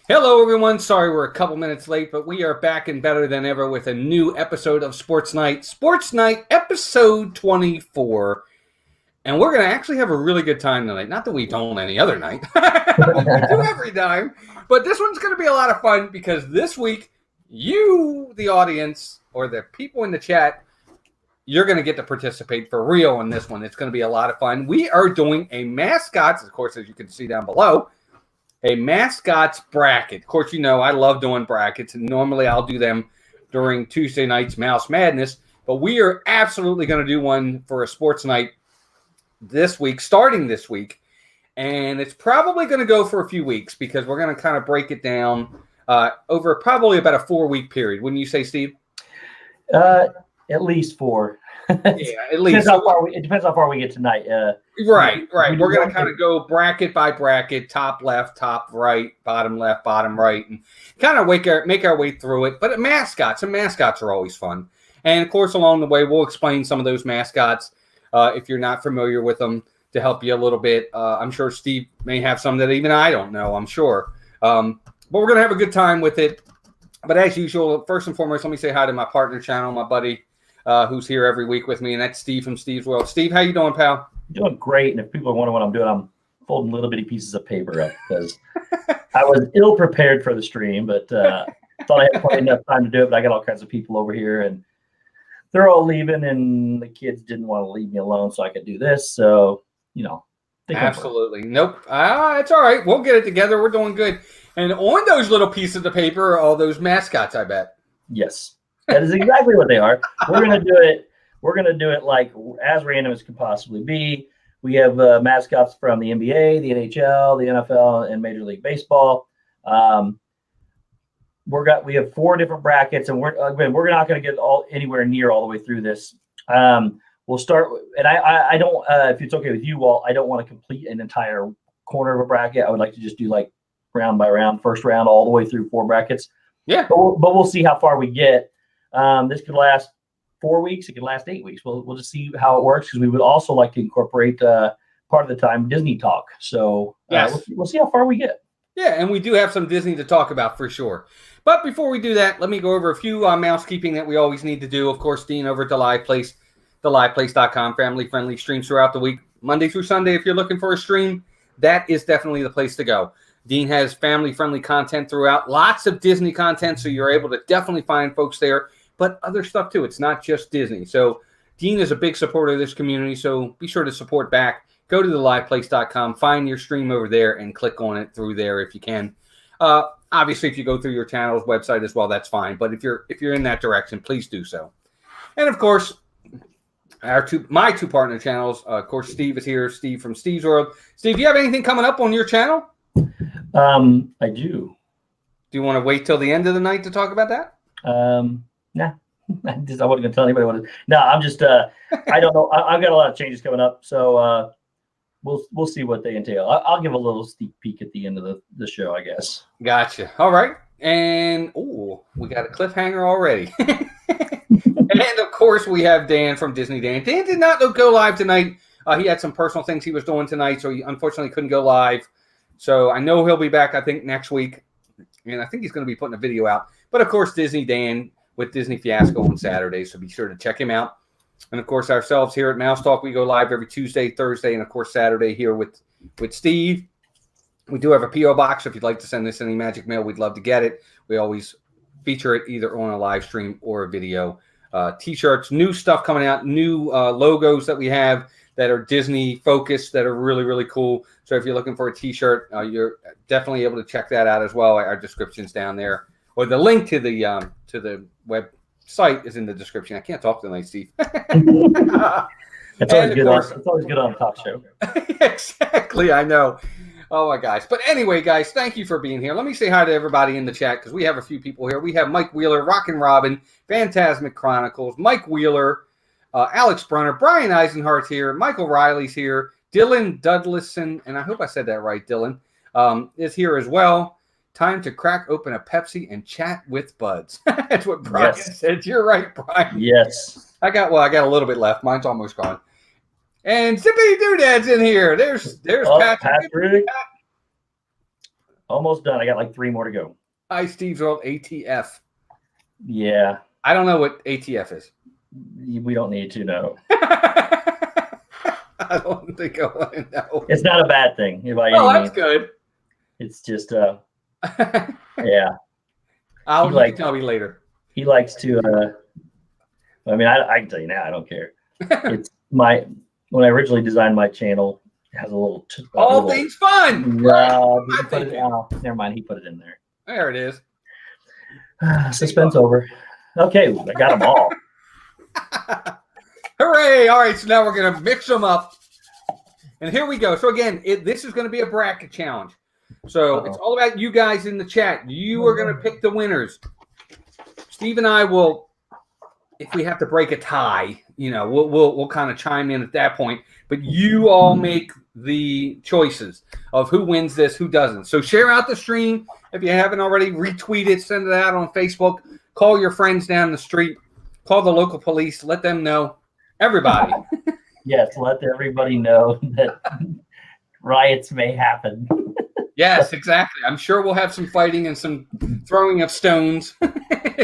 Hello, everyone. Sorry we're a couple minutes late, but we are back and better than ever with a new episode of SportsNite episode 24. And we're going to actually have a really good time tonight. Not that we don't any other night. We do every time. But this one's going to be a lot of fun because this week, you, the audience, or the people in the chat, you're going to get to participate for real in this one. It's going to be a lot of fun. We are doing a Mascots, of course, as you can see down below, a Mascots bracket. Of course, you know I love doing brackets, and normally I'll do them during Tuesday night's Mouse Madness, but we are absolutely going to do one for a Sports Night this week, starting this week, and it's probably going to go for a few weeks because we're going to kind of break it down over probably about a 4-week period. Wouldn't you say, Steve? At least 4. Yeah, at least. It depends how far we get tonight. Right. We're going to kind of go bracket by bracket, top left, top right, bottom left, bottom right, and kind of make our way through it. But mascots are always fun. And, of course, along the way, we'll explain some of those mascots if you're not familiar with them to help you a little bit. I'm sure Steve may have some that even I don't know, I'm sure. But we're going to have a good time with it. But as usual, first and foremost, let me say hi to my partner channel, my buddy, who's here every week with me, and that's Steve from Steve's World. Steve, how you doing, pal? Doing great. And if people are wondering what I'm doing, I'm folding little bitty pieces of paper up because I was ill prepared for the stream, but thought I had plenty enough time to do it. But I got all kinds of people over here, and they're all leaving, and the kids didn't want to leave me alone so I could do this. So, absolutely. Nope. It's all right. We'll get it together. We're doing good. And on those little pieces of paper are all those mascots, I bet. Yes. That is exactly what they are. We're gonna do it. We're gonna do it like as random as could possibly be. We have mascots from the NBA, the NHL, the NFL, and Major League Baseball. We have 4 different brackets, and we're not going to get anywhere near all the way through this. We'll start, and I don't. If it's okay with you all, I don't want to complete an entire corner of a bracket. I would like to just do like round by round, first round, all the way through 4 brackets. Yeah, but we'll see how far we get. This could last 4 weeks. It could last 8 weeks. We'll just see how it works because we would also like to incorporate part of the time Disney talk. So yes. We'll see how far we get. Yeah, and we do have some Disney to talk about for sure. But before we do that, let me go over a few mousekeeping that we always need to do. Of course, Dean over at The Live Place, theliveplace.com, family-friendly streams throughout the week, Monday through Sunday. If you're looking for a stream, that is definitely the place to go. Dean has family-friendly content throughout, lots of Disney content, so you're able to definitely find folks there, but other stuff too. It's not just Disney. So Dean is a big supporter of this community, so be sure to support back. Go to theliveplace.com, find your stream over there, and click on it through there if you can. Obviously, if you go through your channel's website as well, that's fine. But if you're in that direction, please do so. And of course, my two partner channels. Of course, Steve is here. Steve from Steve's World. Steve, do you have anything coming up on your channel? I do. Do you want to wait till the end of the night to talk about that? Nah. I wasn't going to tell anybody what it is. No, I'm just. I don't know. I've got a lot of changes coming up, so we'll see what they entail. I'll give a little sneak peek at the end of the show, I guess. Gotcha. All right. And we got a cliffhanger already. And of course, we have Dan from Disney Dan. Dan did not go live tonight. He had some personal things he was doing tonight, so he unfortunately couldn't go live. So I know he'll be back, I think, next week. And I think he's going to be putting a video out. But of course, Disney Dan with Disney Fiasco on Saturday, so be sure to check him out. And of course, ourselves here at Mouse Talk, we go live every Tuesday, Thursday, and of course Saturday here with Steve. We do have a P.O. box. If you'd like to send us any magic mail, we'd love to get it. We always feature it either on a live stream or a video. T-shirts, new stuff coming out, new logos that we have that are Disney focused that are really, really cool. So if you're looking for a T-shirt, you're definitely able to check that out as well. Our description's down there. Or the link to the website is in the description. I can't talk tonight, Steve. It's always good on a talk show. Exactly, I know. Oh, my gosh. But anyway, guys, thank you for being here. Let me say hi to everybody in the chat because we have a few people here. We have Mike Wheeler, Rockin' Robin, Phantasmic Chronicles, Mike Wheeler, Alex Brunner, Brian Eisenhart's here, Michael Riley's here, Dylan Dudlison, and I hope I said that right, Dylan, is here as well. Time to crack open a Pepsi and chat with buds. That's what Brian said. You're right, Brian. Yes. I got a little bit left. Mine's almost gone. And Zippy Doodad's in here. There's Patrick. Almost done. I got like 3 more to go. Hi, Steve's World ATF. Yeah. I don't know what ATF is. We don't need to know. I don't think I want to know. It's not a bad thing. By any That's means. good. It's just, yeah. You can tell me later. He likes to, I mean, I can tell you now, I don't care. It's when I originally designed my channel, it has a little. All things fun. Never mind. He put it in there. There it is. Suspense over. Okay, I got them all. Hooray! All right, so now we're going to mix them up. And here we go. So again, this is going to be a bracket challenge. So it's all about you guys in the chat. You are going to pick the winners. Steve and I will, if we have to break a tie, we'll kind of chime in at that point. But you all make the choices of who wins this, who doesn't. So share out the stream. If you haven't already, retweet it, send it out on Facebook. Call your friends down the street. Call the local police. Let them know. Everybody. Yes, let everybody know that riots may happen. Yes, exactly. I'm sure we'll have some fighting and some throwing of stones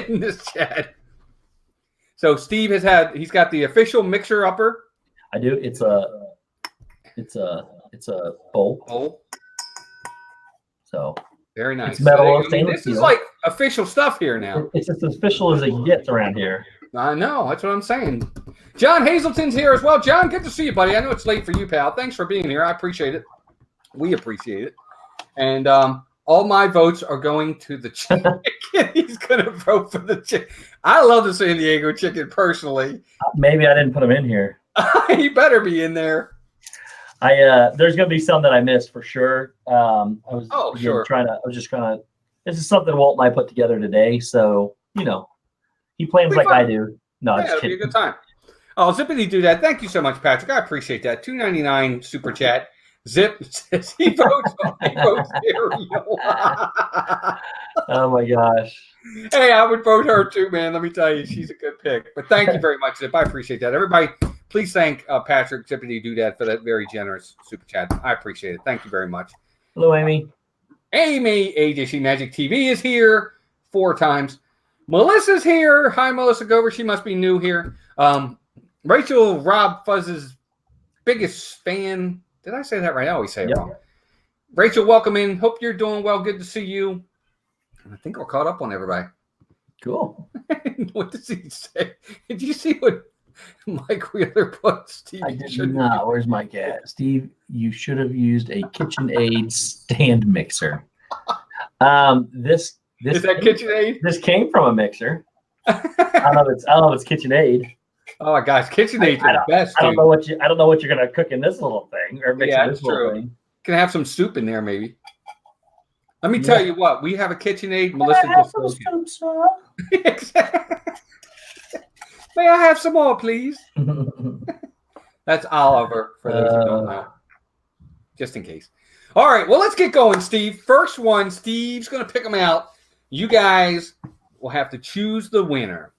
in this chat. So Steve he's got the official mixer upper. I do. It's a bowl. So very nice. It's metal. This is like official stuff here now. It's as official as it gets around here. I know. That's what I'm saying. John Hazelton's here as well. John, good to see you, buddy. I know it's late for you, pal. Thanks for being here. I appreciate it. We appreciate it. And all my votes are going to the chicken. He's going to vote for the chicken. I love the San Diego chicken personally. Maybe I didn't put him in here. He better be in there. There's going to be some that I missed for sure. This is something Walt and I put together today. So, he plans like I do. No, it'll be a good time. Oh, Zippity do that. Thank you so much, Patrick. I appreciate that. $2.99 super chat. Zip says he votes cereal. Oh my gosh. Hey, I would vote her too, man. Let me tell you, she's a good pick. But thank you very much, Zip. I appreciate that. Everybody, please thank Patrick Zippity Doodad for that very generous super chat. I appreciate it. Thank you very much. Hello, Amy. Amy, AJC Magic TV is here 4 times. Melissa's here. Hi, Melissa Gover. She must be new here. Rachel, Rob Fuzz's biggest fan. Did I say that right? I always say it wrong. Rachel, welcome in. Hope you're doing well. Good to see you. I think we're caught up on everybody. Cool. What does he say? Did you see what Mike Wheeler put? Steve, I did not. Where's Mike at? Steve, you should have used a KitchenAid stand mixer. This is that KitchenAid? This came from a mixer. I don't know if it's KitchenAid. Oh my gosh, KitchenAid's the best. I don't know what you're gonna cook in this little thing or mix in this little thing. Can have some soup in there, maybe. Let me tell you what, we have a KitchenAid. Melissa just told you. May I have some more, please? That's Oliver, for those who don't know. Just in case. All right, well, let's get going, Steve. First one, Steve's going to pick them out. You guys will have to choose the winner.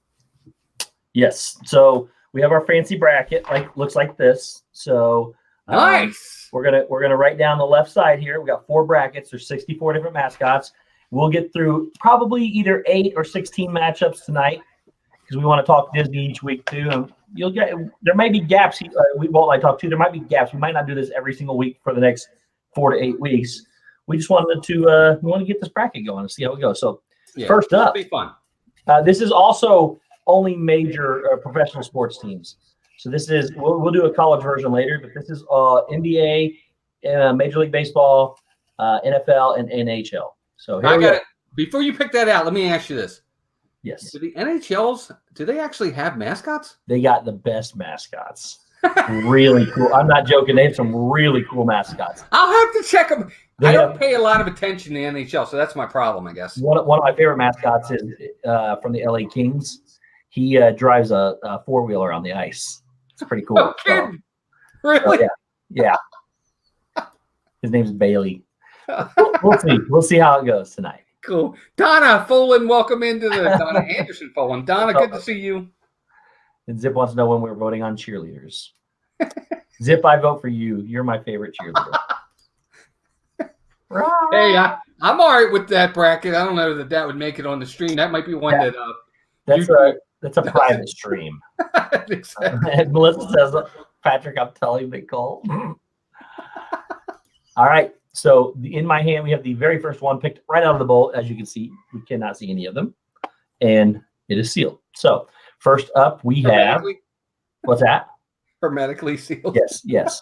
Yes. So we have our fancy bracket, looks like this. So nice. We're gonna write down the left side here. We got 4 brackets. There's 64 different mascots. We'll get through probably either 8 or 16 matchups tonight because we want to talk Disney each week too. And there may be gaps. Walt and I talk too. There might be gaps. We might not do this every single week for the next 4 to 8 weeks. We just wanted to get this bracket going and see how it goes. So first up, it'll be fun. This is also only major professional sports teams. So this is we'll do a college version later, but this is NBA, Major League Baseball, NFL, and NHL. So here we go. Before you pick that out, let me ask you this. Yes. Do the NHLs, do they actually have mascots? They got the best mascots. Really cool. I'm not joking. They have some really cool mascots. I'll have to check them. I don't pay a lot of attention to the NHL, so that's my problem, I guess. One of my favorite mascots is from the LA Kings. He drives a 4-wheeler on the ice. It's pretty cool. No kidding. Really? So, yeah. His name's Bailey. We'll see. We'll see how it goes tonight. Cool. Donna Folan, welcome into the Donna Anderson Folan. Donna, good to see you. And Zip wants to know when we're voting on cheerleaders. Zip, I vote for you. You're my favorite cheerleader. Hey, I'm all right with that bracket. I don't know that would make it on the stream. That might be one that that's a private stream. Exactly. And Melissa says, Patrick, I'm telling you, Nicole. All right. So in my hand, we have the very first one picked right out of the bowl. As you can see, we cannot see any of them. And it is sealed. So first up, we have, what's that? Hermetically sealed. Yes.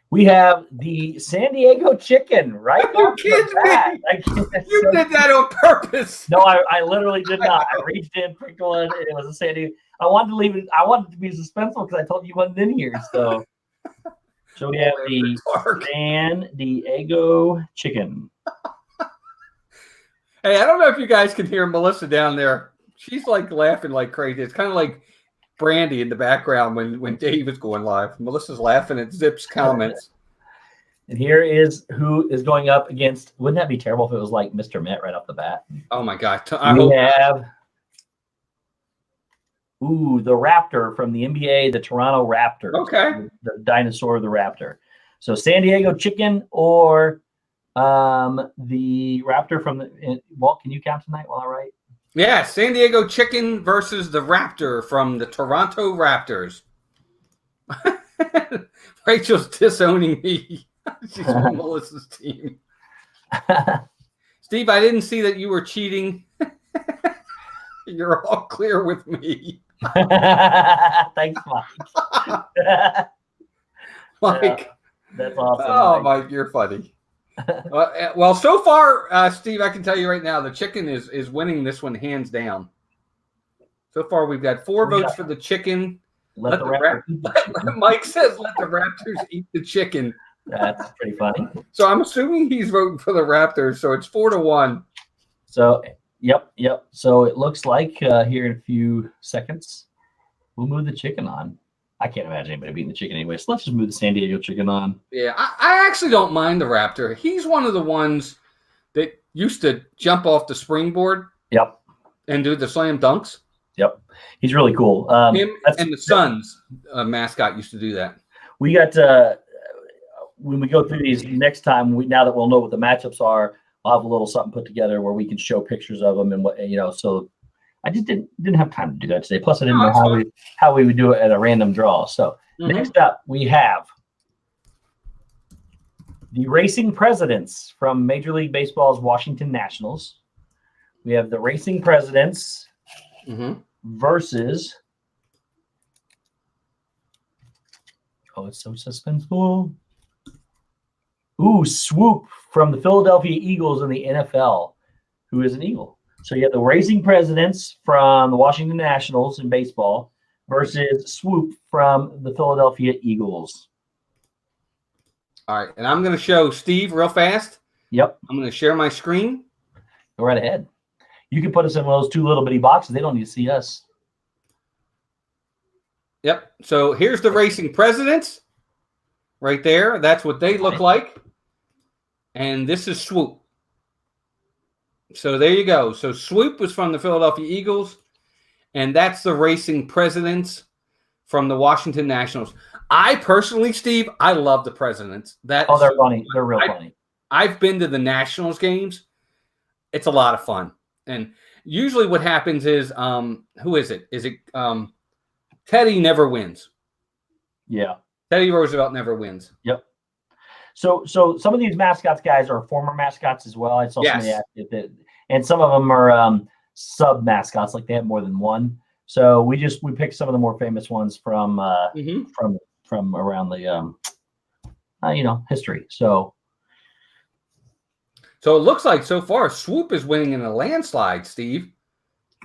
We have the San Diego chicken, right? You kidding me? You did that on purpose. No, I literally did not. I reached in, picked one, and it was a San Diego. I wanted to leave it. I wanted it to be suspenseful because I told you wasn't in here. So we have the San Diego chicken. Hey, I don't know if you guys can hear Melissa down there. She's like laughing like crazy. It's kind of like Brandy in the background when Dave is going live. Melissa's laughing at Zip's comments. And here is who is going up against. Wouldn't that be terrible if it was like Mr. Met right off the bat? Oh my God! We have the Raptor from the NBA, the Toronto Raptors. Okay, the dinosaur, the Raptor. So San Diego chicken or the Raptor from the. Walt, can you count tonight while I write? Yeah, San Diego chicken versus the Raptor from the Toronto Raptors. Rachel's disowning me. She's on Melissa's team. Steve, I didn't see that you were cheating. You're all clear with me. Thanks, Mike. Mike. That's awesome. Oh, Mike, you're funny. Well, so far, Steve, I can tell you right now, the chicken is winning this one hands down. So far, we've got 4 votes for the chicken. Mike says, "Let the Raptors eat the chicken." That's pretty funny. So I'm assuming he's voting for the Raptors. So it's 4-1. So yep. So it looks like here in a few seconds, we'll move the chicken on. I can't imagine anybody beating the chicken anyway. So let's just move the San Diego chicken on. Yeah, I actually don't mind the Raptor. He's one of the ones that used to jump off the springboard. Yep. And do the slam dunks. Yep. He's really cool. Him and the Suns mascot used to do that. We got when we go through these next time, now that we'll know what the matchups are, I'll have a little something put together where we can show pictures of them and what, so I just didn't have time to do that today. Plus, I didn't know how we would do it at a random draw. So next up, we have the Racing Presidents from Major League Baseball's Washington Nationals. We have the Racing Presidents versus. Oh, it's so suspenseful. Swoop from the Philadelphia Eagles in the NFL, who is an Eagle. So you have the Racing Presidents from the Washington Nationals in baseball versus Swoop from the Philadelphia Eagles. All right, and I'm going to show Steve real fast. Yep. I'm going to share my screen. Go right ahead. You can put us in one of those 2 little bitty boxes. They don't need to see us. Yep. So here's the Racing Presidents right there. That's what they look like. And this is Swoop. So there you go. So Swoop was from the Philadelphia Eagles, and that's the Racing Presidents from the Washington Nationals. I personally, Steve, I love the Presidents. They're funny. They're real funny. I've been to the Nationals games. It's a lot of fun. And usually what happens is, who is it? Is it Teddy never wins? Yeah. Teddy Roosevelt never wins. Yep. So some of these mascots guys are former mascots as well. I saw somebody ask it, and some of them are sub mascots, like they have more than one. So we picked some of the more famous ones from around the history. So it looks like so far Swoop is winning in a landslide, Steve.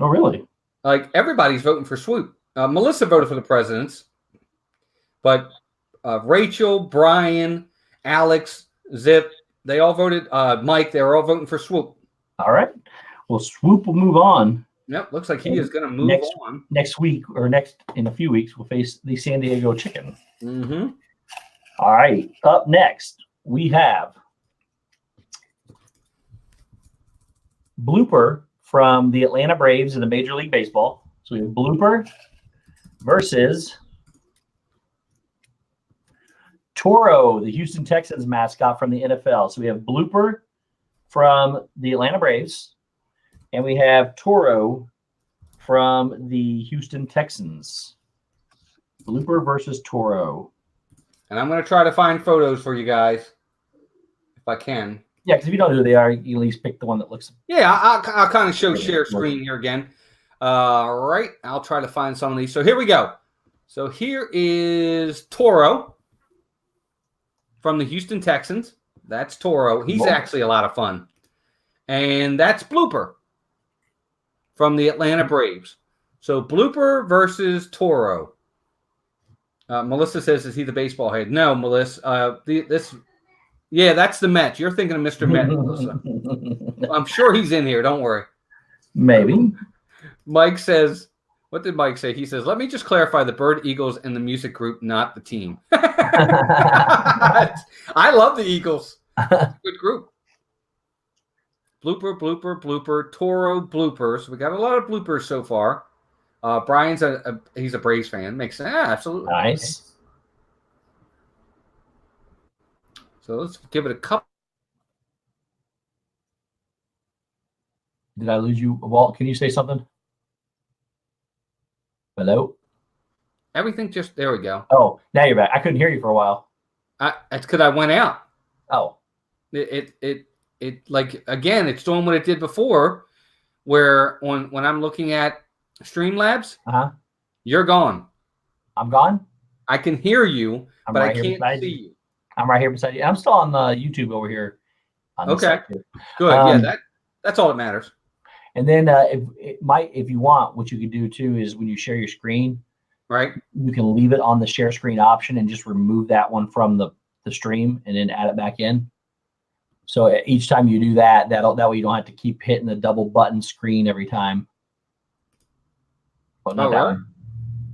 Oh, really? Like everybody's voting for Swoop. Melissa voted for the Presidents, but Rachel, Brian, Alex, Zip, they all voted. Mike, they were all voting for Swoop. All right. Well, Swoop will move on. Yep. Looks like he is going to move on. Next week or in a few weeks, we'll face the San Diego Chicken. Mm-hmm. All right. Up next, we have Blooper from the Atlanta Braves in the Major League Baseball. So we have Blooper versus Toro, the Houston Texans mascot from the NFL. So we have Blooper from the Atlanta Braves, and we have Toro from the Houston Texans. Blooper versus Toro. And I'm going to try to find photos for you guys if I can. Yeah, because if you don't know who they are, you at least pick the one that looks. Yeah, I'll kind of show share screen here again. All right, I'll try to find some of these. So here we go. So here is Toro from the Houston Texans. That's Toro. He's actually a lot of fun. And that's Blooper from the Atlanta Braves. So Blooper versus Toro. Melissa says, is he the baseball head? No, Melissa. Yeah, that's the Met. You're thinking of Mr. Met, Melissa. I'm sure he's in here. Don't worry. Maybe. Mike says, what did Mike say? He says, let me just clarify the Bird Eagles and the music group, not the team. I love the Eagles. Good group. Blooper, Toro, bloopers. We got a lot of bloopers so far. Brian's he's a Braves fan. Makes sense. Yeah, absolutely. Nice. So let's give it a couple. Did I lose you, Walt? Can you say something? Hello? Everything just, there we go. Oh, now you're back. I couldn't hear you for a while. That's because I went out. Oh. It like, again, it's doing what it did before, where when I'm looking at Streamlabs, you're gone. I'm gone? I can hear you, but I can't see you. I'm right here beside you. I'm still on YouTube over here. Okay, good. Yeah, that's all that matters. And then if you want, what you can do too is when you share your screen, right? You can leave it on the share screen option and just remove that one from the stream and then add it back in. So each time you do that, that way you don't have to keep hitting the double button screen every time. Oh, not that one.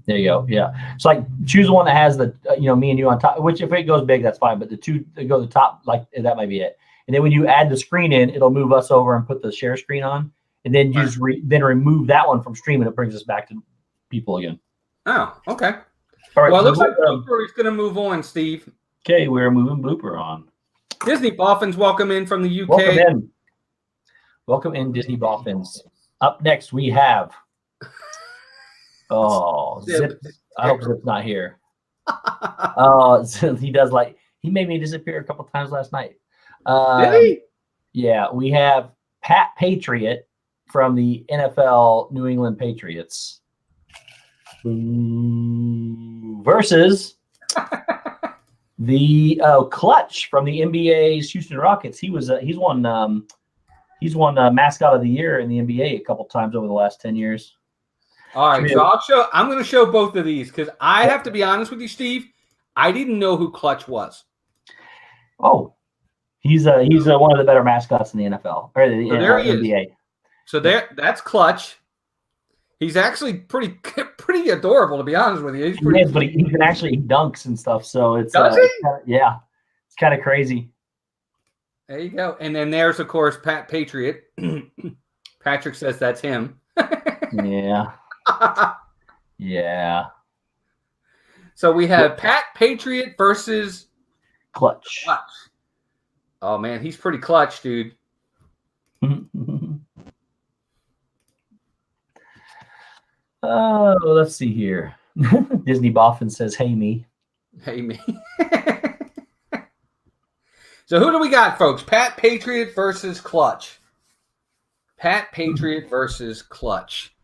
There you go. Yeah. It's like choose the one that has the me and you on top. Which if it goes big, that's fine. But the two that go to the top, like that might be it. And then when you add the screen in, it'll move us over and put the share screen on. And then you just then remove that one from stream, and it brings us back to people again. Oh, okay. All right. Well, it looks like Blooper is going to move on, Steve. Okay, we're moving Blooper on. Disney Boffins, welcome in from the UK. Welcome in. Welcome in, Disney Boffins. Up next, we have. Oh, Zip. I hope Zip's not here. Oh, he does he made me disappear a couple times last night. Did he? Yeah, we have Pat Patriot from the NFL New England Patriots versus the Clutch from the NBA's Houston Rockets. He's won mascot of the year in the NBA a couple times over the last 10 years. All right, so I'm going to show both of these because I have to be honest with you, Steve. I didn't know who Clutch was. Oh, he's one of the better mascots in the NFL or the NBA. So that's Clutch. He's actually pretty adorable, to be honest with you. But he can actually dunks and stuff. So it's it's kind of crazy. There you go. And then there's of course Pat Patriot. Patrick says that's him. Yeah. Yeah. So we have Pat Patriot versus Clutch. Oh man, he's pretty clutch, dude. Oh, let's see here. Disney Boffin says, "Hey me." Hey me. So who do we got, folks? Pat Patriot versus Clutch. Pat Patriot versus Clutch.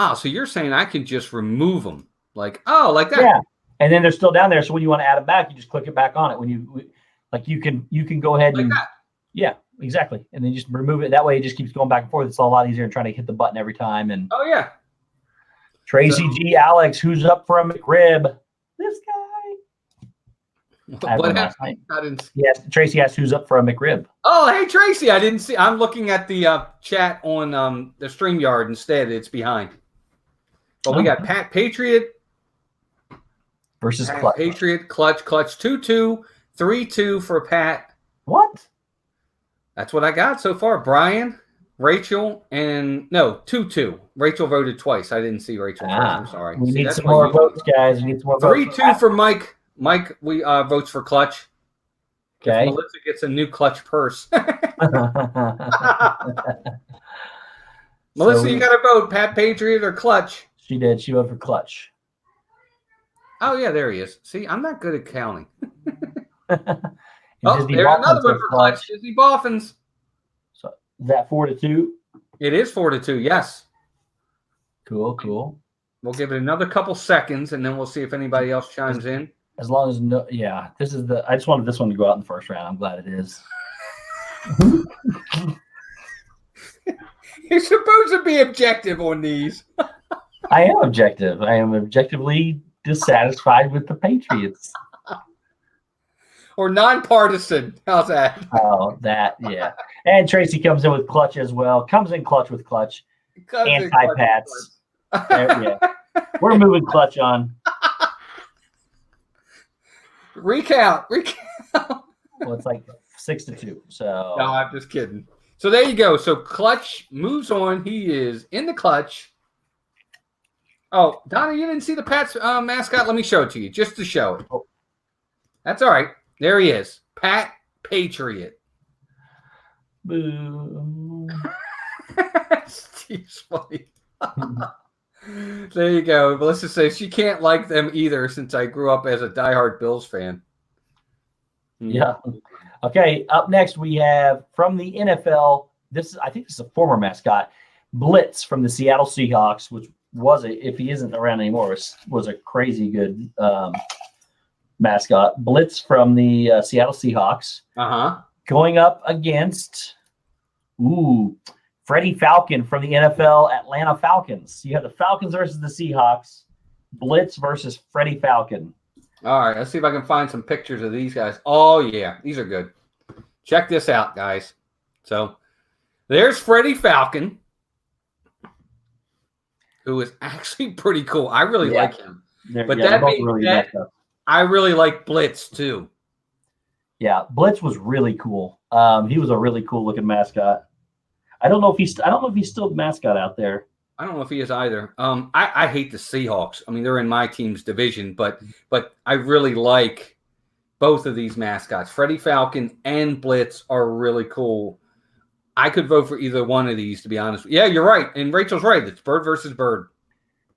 Oh, so you're saying I can just remove them? Like that? Yeah. And then they're still down there. So when you want to add them back, you just click it back on it. When you can go ahead and that. Yeah, exactly. And then just remove it. That way it just keeps going back and forth. It's a lot easier than trying to hit the button every time. And oh yeah. Tracy G. Alex, who's up for a McRib? This guy. What happened? I didn't see. Yes, Tracy asked who's up for a McRib. Oh, hey Tracy, I didn't see. I'm looking at the chat on the StreamYard instead. It's behind. But we got Pat Patriot versus Pat Clutch. Patriot, Clutch 2-2, 3-2 for Pat. What? That's what I got so far. Brian, Rachel, and 2-2. Rachel voted twice. I didn't see Rachel first. I'm sorry. We need some more votes, guys. We need some more votes. 3-2 for Mike. Mike, we votes for Clutch. Okay. If Melissa gets a new Clutch purse. Melissa, you got to vote. Pat, Patriot, or Clutch? She did. She voted for Clutch. Oh, yeah, there he is. See, I'm not good at counting. There's another one for Clutch. Disney Boffins. So is that 4-2? It is 4-2, yes. Cool. We'll give it another couple seconds, and then we'll see if anybody else chimes in. As long as this is I just wanted this one to go out in the first round. I'm glad it is. You're supposed to be objective on these. I am objective. I am objectively dissatisfied with the Patriots. Or nonpartisan. How's that? Oh, yeah. And Tracy comes in with Clutch as well. Comes in Clutch with Clutch. Anti-Pats. Yeah. We're moving Clutch on. Recount. Well, it's like 6-2. So no, I'm just kidding. So there you go. So Clutch moves on. He is in the Clutch. Oh, Donna, you didn't see the Pats mascot? Let me show it to you, just to show it. Oh. That's all right. There he is. Pat Patriot. Boo. Steve's funny. There you go. Melissa says she can't like them either since I grew up as a diehard Bills fan. Yeah. Okay. Up next, we have from the NFL. I think this is a former mascot, Blitz from the Seattle Seahawks, which if he isn't around anymore, was a crazy good mascot. Blitz from the Seattle Seahawks. Going up against Freddie Falcon from the NFL Atlanta Falcons. You have the Falcons versus the Seahawks. Blitz versus Freddie Falcon. All right, let's see if I can find some pictures of these guys. Oh, yeah, these are good. Check this out, guys. So there's Freddie Falcon, who is actually pretty cool. I really like him. But that being said, I really like Blitz, too. Yeah, Blitz was really cool. He was a really cool looking mascot. I don't know if he's still a mascot out there. I don't know if he is either. I hate the Seahawks. I mean, they're in my team's division, but I really like both of these mascots. Freddie Falcon and Blitz are really cool. I could vote for either one of these, to be honest. Yeah, you're right. And Rachel's right. It's bird versus bird.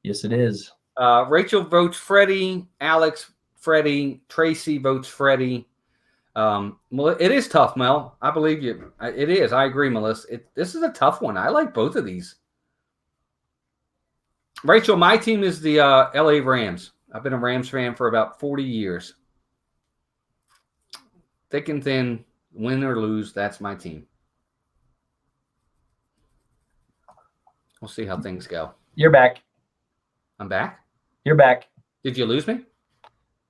Yes, it is. Rachel votes Freddie. Alex, Freddie. Tracy votes Freddie. It is tough, Mel. I believe you. It is. I agree, Melissa. This is a tough one. I like both of these. Rachel, my team is the LA Rams. I've been a Rams fan for about 40 years. Thick and thin, win or lose, that's my team. We'll see how things go. You're back. I'm back? You're back. Did you lose me?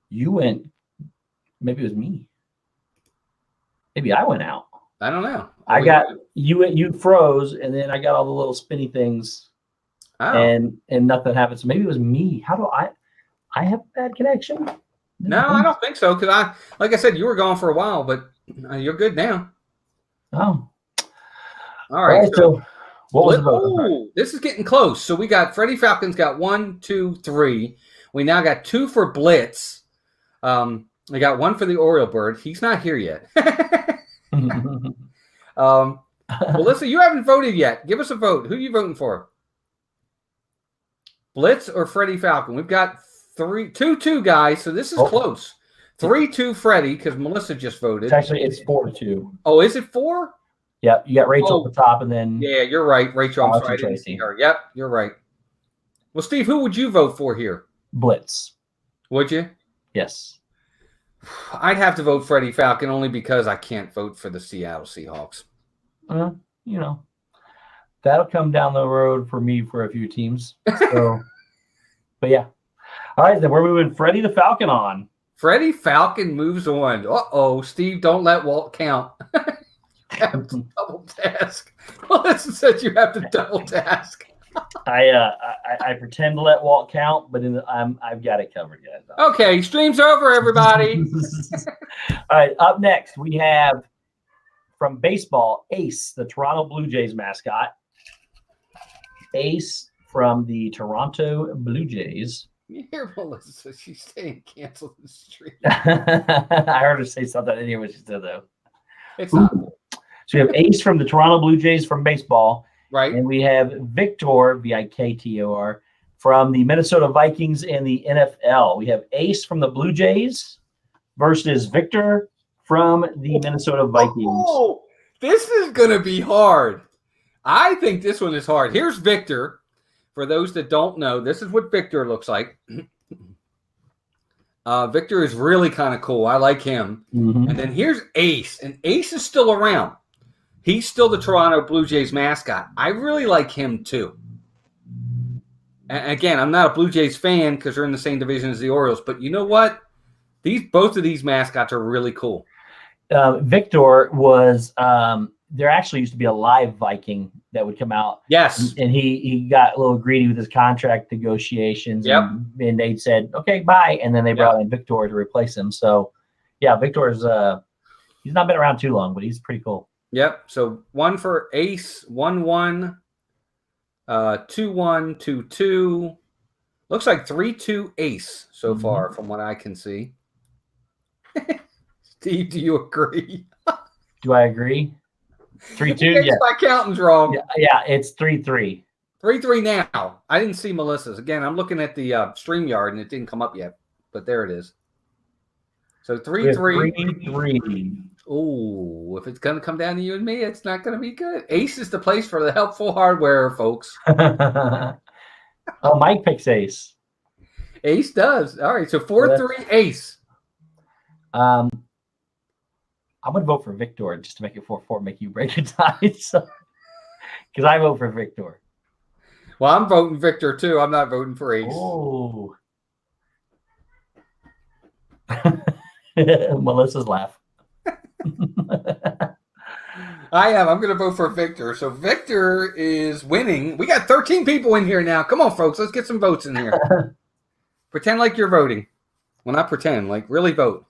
You went. Maybe it was me. Maybe I went out. I don't know. I got you froze, and then I got all the little spinny things, and nothing happened. So maybe it was me. How do I have a bad connection? No, I don't think so. Because like I said, you were gone for a while, but you're good now. Oh, all right. So what was the vote? This is getting close. So we got Freddie Falcon's got 1, 2, 3. We now got 2 for Blitz. We got 1 for the Oriole Bird. He's not here yet. Melissa, you haven't voted yet. Give us a vote. Who are you voting for? Blitz or Freddie Falcon? We've got 2-2, guys. So this is close. 3-2 Freddie, because Melissa just voted. It's 4-2. Oh, is it 4? Yep. You got Rachel at the top, and then you're right. Rachel, I'm sorry. Tracy. Yep, you're right. Well, Steve, who would you vote for here? Blitz. Would you? Yes. I'd have to vote Freddie Falcon only because I can't vote for the Seattle Seahawks. That'll come down the road for me for a few teams. So, but yeah. All right, then we're moving Freddie the Falcon on. Freddie Falcon moves on. Uh-oh, Steve, don't let Walt count. You have to double task. Melissa said you have to double task. I pretend to let Walt count, but I've got it covered, guys. Okay, stream's over, everybody. All right, up next we have from baseball, Ace, the Toronto Blue Jays mascot. Ace from the Toronto Blue Jays. You hear Melissa? She's saying cancel the stream. I heard her say something. I didn't hear what she said, though. It's not. So we have Ace from the Toronto Blue Jays from baseball. Right. And we have Victor, Viktor, from the Minnesota Vikings and the NFL. We have Ace from the Blue Jays versus Victor from the Minnesota Vikings. Oh, this is going to be hard. I think this one is hard. Here's Victor. For those that don't know, this is what Victor looks like. Victor is really kind of cool. I like him. Mm-hmm. And then here's Ace. And Ace is still around. He's still the Toronto Blue Jays mascot. I really like him too. And again, I'm not a Blue Jays fan because they're in the same division as the Orioles. But you know what? Both of these mascots are really cool. Victor was there actually used to be a live Viking that would come out. Yes. And he got a little greedy with his contract negotiations. Yep. And they said, okay, bye. And then they brought in Victor to replace him. So, yeah, Victor's he's not been around too long, but he's pretty cool. Yep. So 1 for Ace, 1-1, 2-1, 2-2. Looks like 3-2 Ace so far from what I can see. Steve, do you agree? Do I agree? 3-2? Yeah. My counting's wrong. Yeah, it's 3-3. 3-3 now. I didn't see Melissa's. Again, I'm looking at the StreamYard, and it didn't come up yet. But there it is. So 3-3. 3-3. Oh, if it's going to come down to you and me, it's not going to be good. Ace is the place for the helpful hardware, folks. Oh, Mike picks Ace. Ace does. All right, so 4-3 Ace. I'm going to vote for Victor just to make it 4-4, make you break a tie. Because I vote for Victor. Well, I'm voting Victor, too. I'm not voting for Ace. Oh. Melissa's laugh. I am. I'm going to vote for Victor. So Victor is winning. We got 13 people in here now. Come on, folks. Let's get some votes in here. Pretend like you're voting. Well, not pretend. Like, really vote.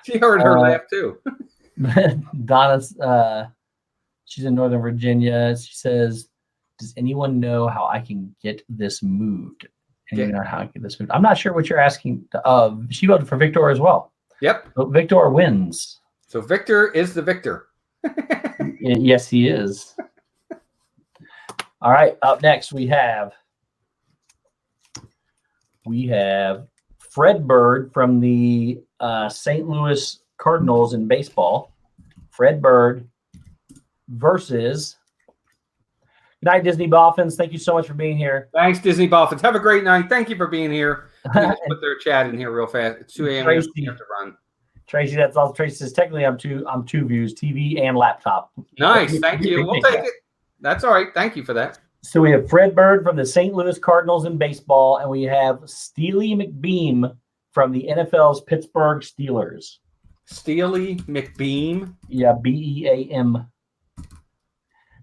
She heard her laugh, too. Donna's, she's in Northern Virginia. She says, does anyone know how I can get this moved? Anyone know how I can get this moved? I'm not sure what you're asking. She voted for Victor as well. Yep. So Victor wins. So Victor is the victor. Yes, he is. All right. Up next, we have Fred Bird from the St. Louis Cardinals in baseball. Fred Bird versus. Good night, Disney Dolphins. Thank you so much for being here. Thanks, Disney Dolphins. Have a great night. Thank you for being here. Just put their chat in here real fast. It's 2 a.m. Tracy, You have to run. Tracy, that's all. Tracy says technically I'm two views, TV and laptop. Nice. Thank you. We'll take it. That's all right. Thank you for that. So we have Fred Bird from the St. Louis Cardinals in baseball, and we have Steely McBeam from the NFL's Pittsburgh Steelers. Steely McBeam. Yeah, B-E-A-M.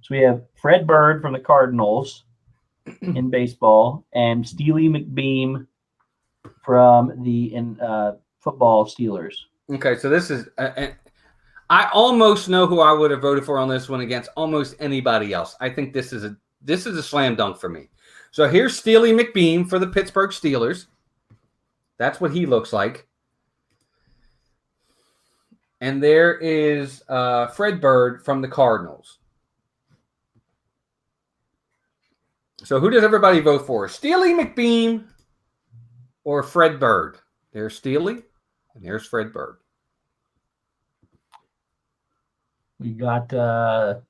So we have Fred Bird from the Cardinals in baseball and Steely McBeam from the football Steelers. Okay, so this is I almost know who I would have voted for on this one against almost anybody else. I think this is a slam dunk for me. So here's Steely McBeam for the Pittsburgh Steelers. That's what he looks like. And there is Fred Bird from the Cardinals. So who does everybody vote for? Steely McBeam or Fred Bird? There's Steely and there's Fred Bird. We got Bird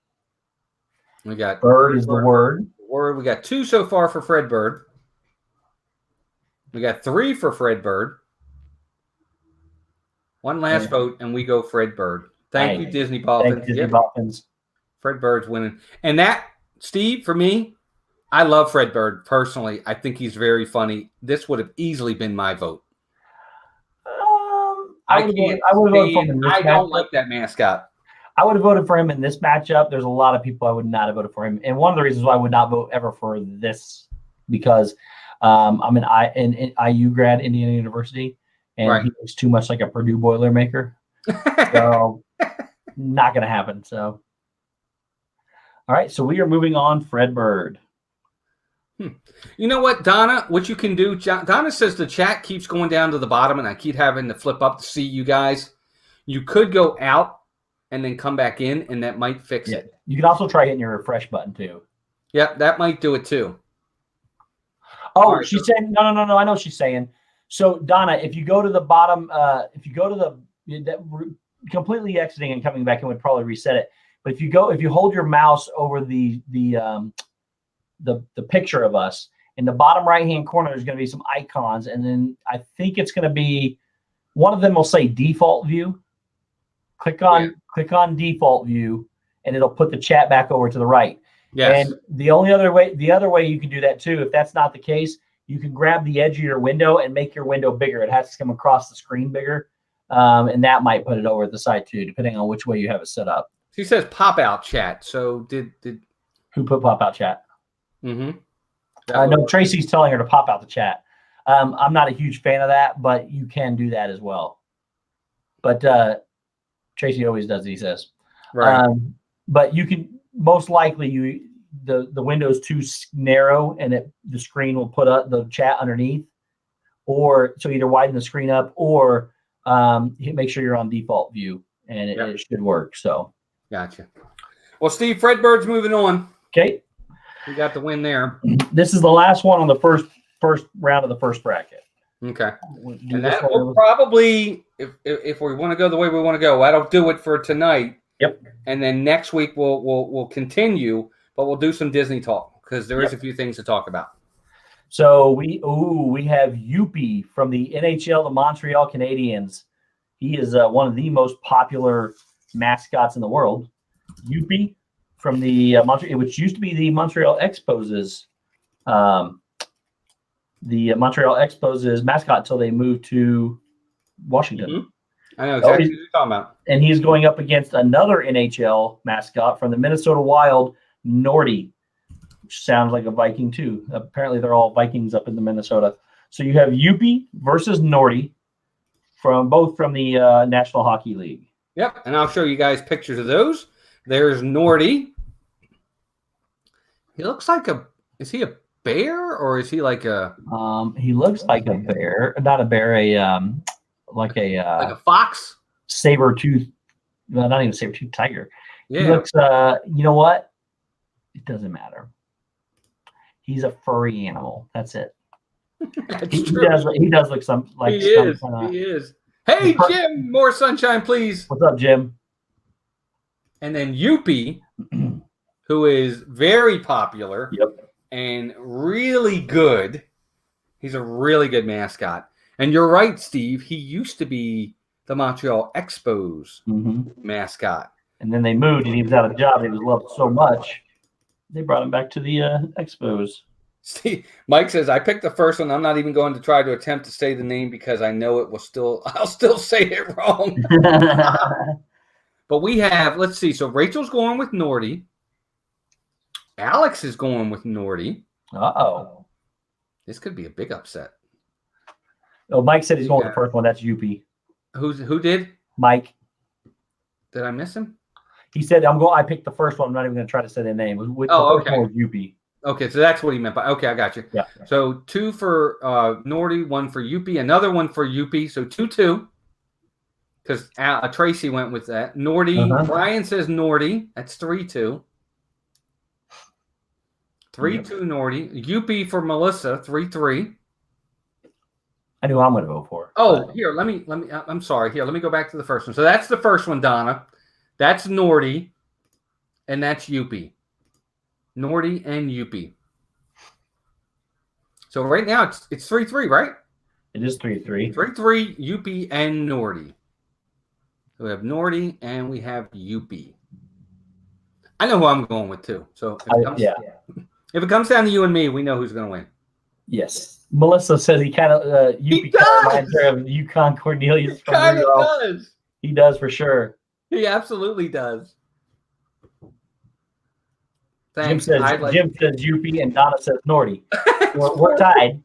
is the word. We got 2 so far for Fred Bird. We got 3 for Fred Bird. One last vote, and we go Fred Bird. Thank you, Disney Dolphins. Thank you, Disney Dolphins. Fred Bird's winning. And that, Steve, for me, I love Fred Bird personally. I think he's very funny. This would have easily been my vote. I don't like that mascot. I would have voted for him in this matchup. There's a lot of people I would not have voted for him. And one of the reasons why I would not vote ever for this, because I'm an IU grad, Indiana University, and he looks too much like a Purdue Boilermaker. So not going to happen. So, all right. So we are moving on. Fred Bird. You know what, Donna? What you can do, Donna says the chat keeps going down to the bottom, and I keep having to flip up to see you guys. You could go out and then come back in, and that might fix it. You can also try hitting your refresh button too. Yeah, that might do it too. Oh, right, she's saying no. I know what she's saying. So Donna, if you go to the bottom, if you go to completely exiting and coming back in would probably reset it. But if you hold your mouse over the picture of us, in the bottom right hand corner, there's going to be some icons, and then I think it's going to be one of them will say default view. Click on default view, and it'll put the chat back over to the right. Yes. And the other way you can do that too, if that's not the case, you can grab the edge of your window and make your window bigger. It has to come across the screen bigger, and that might put it over at the side too, depending on which way you have it set up. She says pop out chat. So did who put pop out chat? Mm-hmm. No, Tracy's telling her to pop out the chat. I'm not a huge fan of that, but you can do that as well. But Tracy always does, he says. Right. But you can most likely the window's too narrow, and the screen will put up the chat underneath, or so either widen the screen up or make sure you're on default view, and it should work. So. Gotcha. Well, Steve, Fred Bird's moving on. Okay. We got the win there. This is the last one on the first round of the first bracket. Okay. And that will probably, if we want to go the way we want to go, that'll do it for tonight. Yep. And then next week we'll continue, but we'll do some Disney talk because there is a few things to talk about. So we have Youppi from the NHL, the Montreal Canadiens. He is one of the most popular mascots in the world. Youppi from the Montreal, which used to be the Montreal Expos', mascot until they moved to Washington. Mm-hmm. I know exactly what you're talking about. And he's going up against another NHL mascot from the Minnesota Wild, Nordy, which sounds like a Viking too. Apparently, they're all Vikings up in the Minnesota. So you have Youppi versus Nordy both from the National Hockey League. Yep, and I'll show you guys pictures of those. There's Nordy. He looks like is he a bear or is he like a? He looks like a bear, not a bear, like a fox, saber-tooth. Well, not even saber-tooth tiger. Yeah. He looks. You know what? It doesn't matter. He's a furry animal. That's it. He does look like he is. Hey, Jim, more sunshine, please. What's up, Jim? And then Youppi, who is very popular and really good. He's a really good mascot. And you're right, Steve. He used to be the Montreal Expos mascot. And then they moved, and he was out of a job. He was loved so much, they brought him back to the Expos. Steve, Mike says, I picked the first one. I'm not even going to try to attempt to say the name because I know I'll still say it wrong. But we have, let's see. So Rachel's going with Nordy. Alex is going with Nordy. Uh-oh. This could be a big upset. Oh, Mike said he's going with the first one. That's Youppi. Who did? Mike. Did I miss him? He said, I picked the first one. I'm not even going to try to say the name. The first one was Youppi. Okay, so that's what he meant by. Okay, I got you. Yeah. So 2 for Nordy, 1 for Youppi, another one for Youppi. So 2-2. Because Tracy went with that. Nordy. Brian says Nordy. That's 3-2. 3-2 Nordy. Youppi for Melissa. 3-3. I knew I'm going to vote for. Oh, here. Let me. I'm sorry. Here, let me go back to the first one. So that's the first one, Donna. That's Nordy, and that's Youppi. Nordy and Youppi. So right now it's 3-3, right? It is 3-3. 3-3, Youppi and Nordy. So we have Nordy and we have Youppi. I know who I'm going with too. So if it comes down to you and me, we know who's going to win. Yes. Melissa says he kind of Youppi reminds her of Yukon Cornelius. He kind of does. He does for sure. He absolutely does. Thanks. Jim says Youppi and Donna says Nordy. We're tied.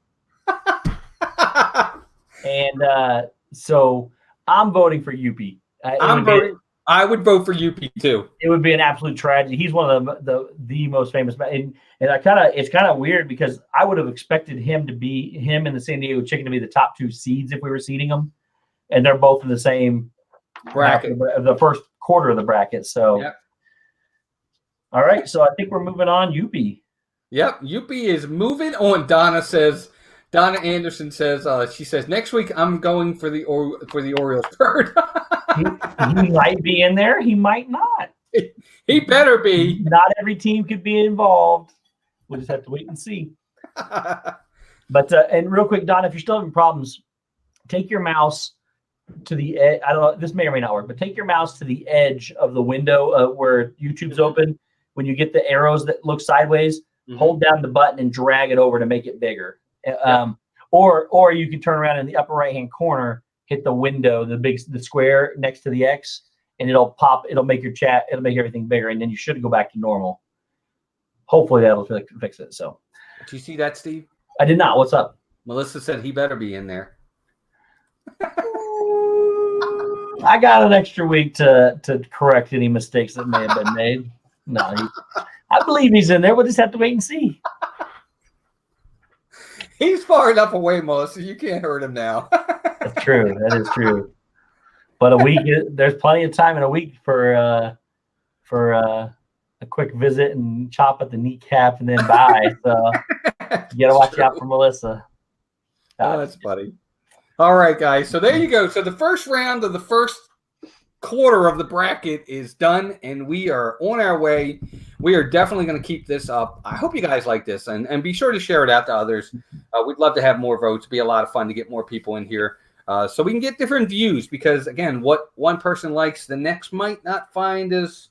And so I'm voting for Youppi. I would vote for UP too. It would be an absolute tragedy. He's one of the most famous, and it's kind of weird because I would have expected him and the San Diego Chicken to be the top 2 seeds if we were seeding them, and they're both in the same bracket, the first quarter of the bracket. So, yep. All right. So I think we're moving on. UP. Yep, UP is moving on. Donna Anderson says, she says, next week I'm going for the Orioles bird. he might be in there. He might not. He better be. Not every team could be involved. We'll just have to wait and see. But and real quick, Don, if you're still having problems, take your mouse to the edge. I don't know. This may or may not work, but take your mouse to the edge of the window where YouTube's open. When you get the arrows that look sideways, hold down the button and drag it over to make it bigger. Or you can turn around in the upper right hand corner, hit the window, the square next to the X, and it'll make it'll make everything bigger, and then you should go back to normal. Hopefully that'll fix it. So, did you see that, Steve? I did not. What's up? Melissa said he better be in there. I got an extra week to correct any mistakes that may have been made. No, I believe he's in there. We'll just have to wait and see. He's far enough away, Melissa. You can't hurt him now. That's true. That is true. But a week, there's plenty of time in a week for a quick visit and chop at the kneecap and then bye. So you got to watch out for Melissa. Oh, that's funny. All right, guys. So there you go. So the first round of the first quarter of the bracket is done, and we are on our way. We are definitely going to keep this up. I hope you guys like this, and be sure to share it out to others. We'd love to have more votes. It'd be a lot of fun to get more people in here so we can get different views, because, again, what one person likes, the next might not find as